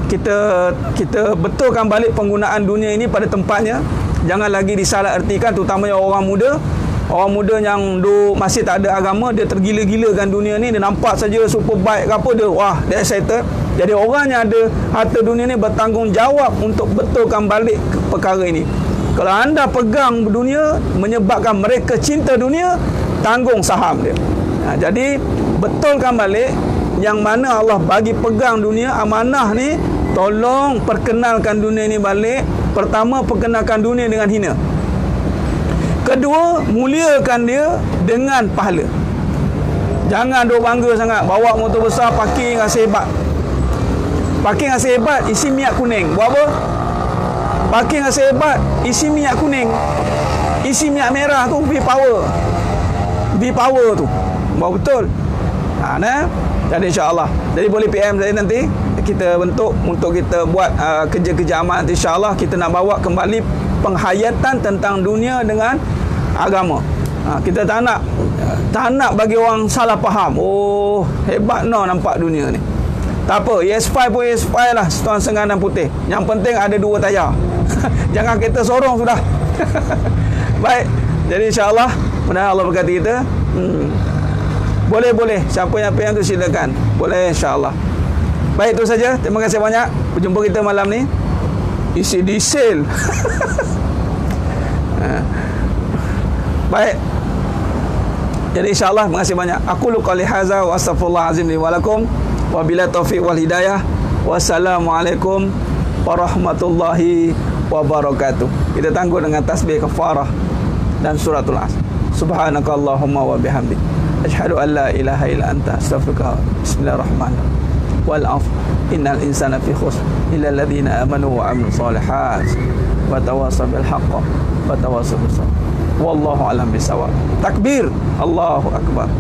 Kita betulkan balik penggunaan dunia ini pada tempatnya. Jangan lagi disalah artikan, terutamanya orang muda. Orang muda yang masih tak ada agama, dia tergila-gilakan dunia ni. Dia nampak saja super bike ke apa, dia excited. Jadi orang yang ada harta dunia ni bertanggungjawab untuk betulkan balik perkara ini. Kalau anda pegang dunia menyebabkan mereka cinta dunia, tanggung saham dia. Jadi betulkan balik yang mana Allah bagi pegang dunia, amanah ni. Tolong perkenalkan dunia ni balik. Pertama, perkenalkan dunia dengan hina. Kedua, muliakan dia dengan pahala. Jangan duk bangga sangat, bawa motor besar, parking rasa hebat. Parking rasa hebat, isi minyak kuning. Buat apa? Parking rasa hebat, isi minyak kuning. Isi minyak merah tu V-Power. V-Power tu. Bawa betul. Jadi insya-Allah. Jadi boleh PM saya nanti, kita bentuk untuk kita buat kerja-kerja amal nanti, insya-Allah kita nak bawa kembali penghayatan tentang dunia dengan agama. Kita tak nak bagi orang salah faham. Oh, hebat nampak dunia ni. Tak apa, ES5 pun ES5 lah, setuan sengan dan putih. Yang penting ada 2 tayar. Jangan kereta sorong sudah. Baik. Jadi insya-Allah, mudah-mudahan Allah berkati kita. Boleh. Siapa yang PM tu silakan. Boleh, insya-Allah. Baik, itu saja. Terima kasih banyak. Berjumpa kita malam ni. Isi diesel. Baik. Jadi insya-Allah, terima kasih banyak. Aku qali hadza wa astaghfirullahalazim li wa lakum. Wa bila taufiq wal hidayah. Wassalamualaikum warahmatullahi wabarakatuh. Kita tangguh dengan tasbih kafarah dan suratul Asr. Subhanakallahumma wa bihamdik, asyhadu an la ilaha illa anta, astaghfiruka. Bismillahirrahmanirrahim. Wal 'asr innal insana fi khusr illa alladhina amanu wa 'amilus solihat wa tawassaw bil haqq wa tawassaw bis sabr. Wallahu a'lam bissawab. Takbir, Allahu akbar.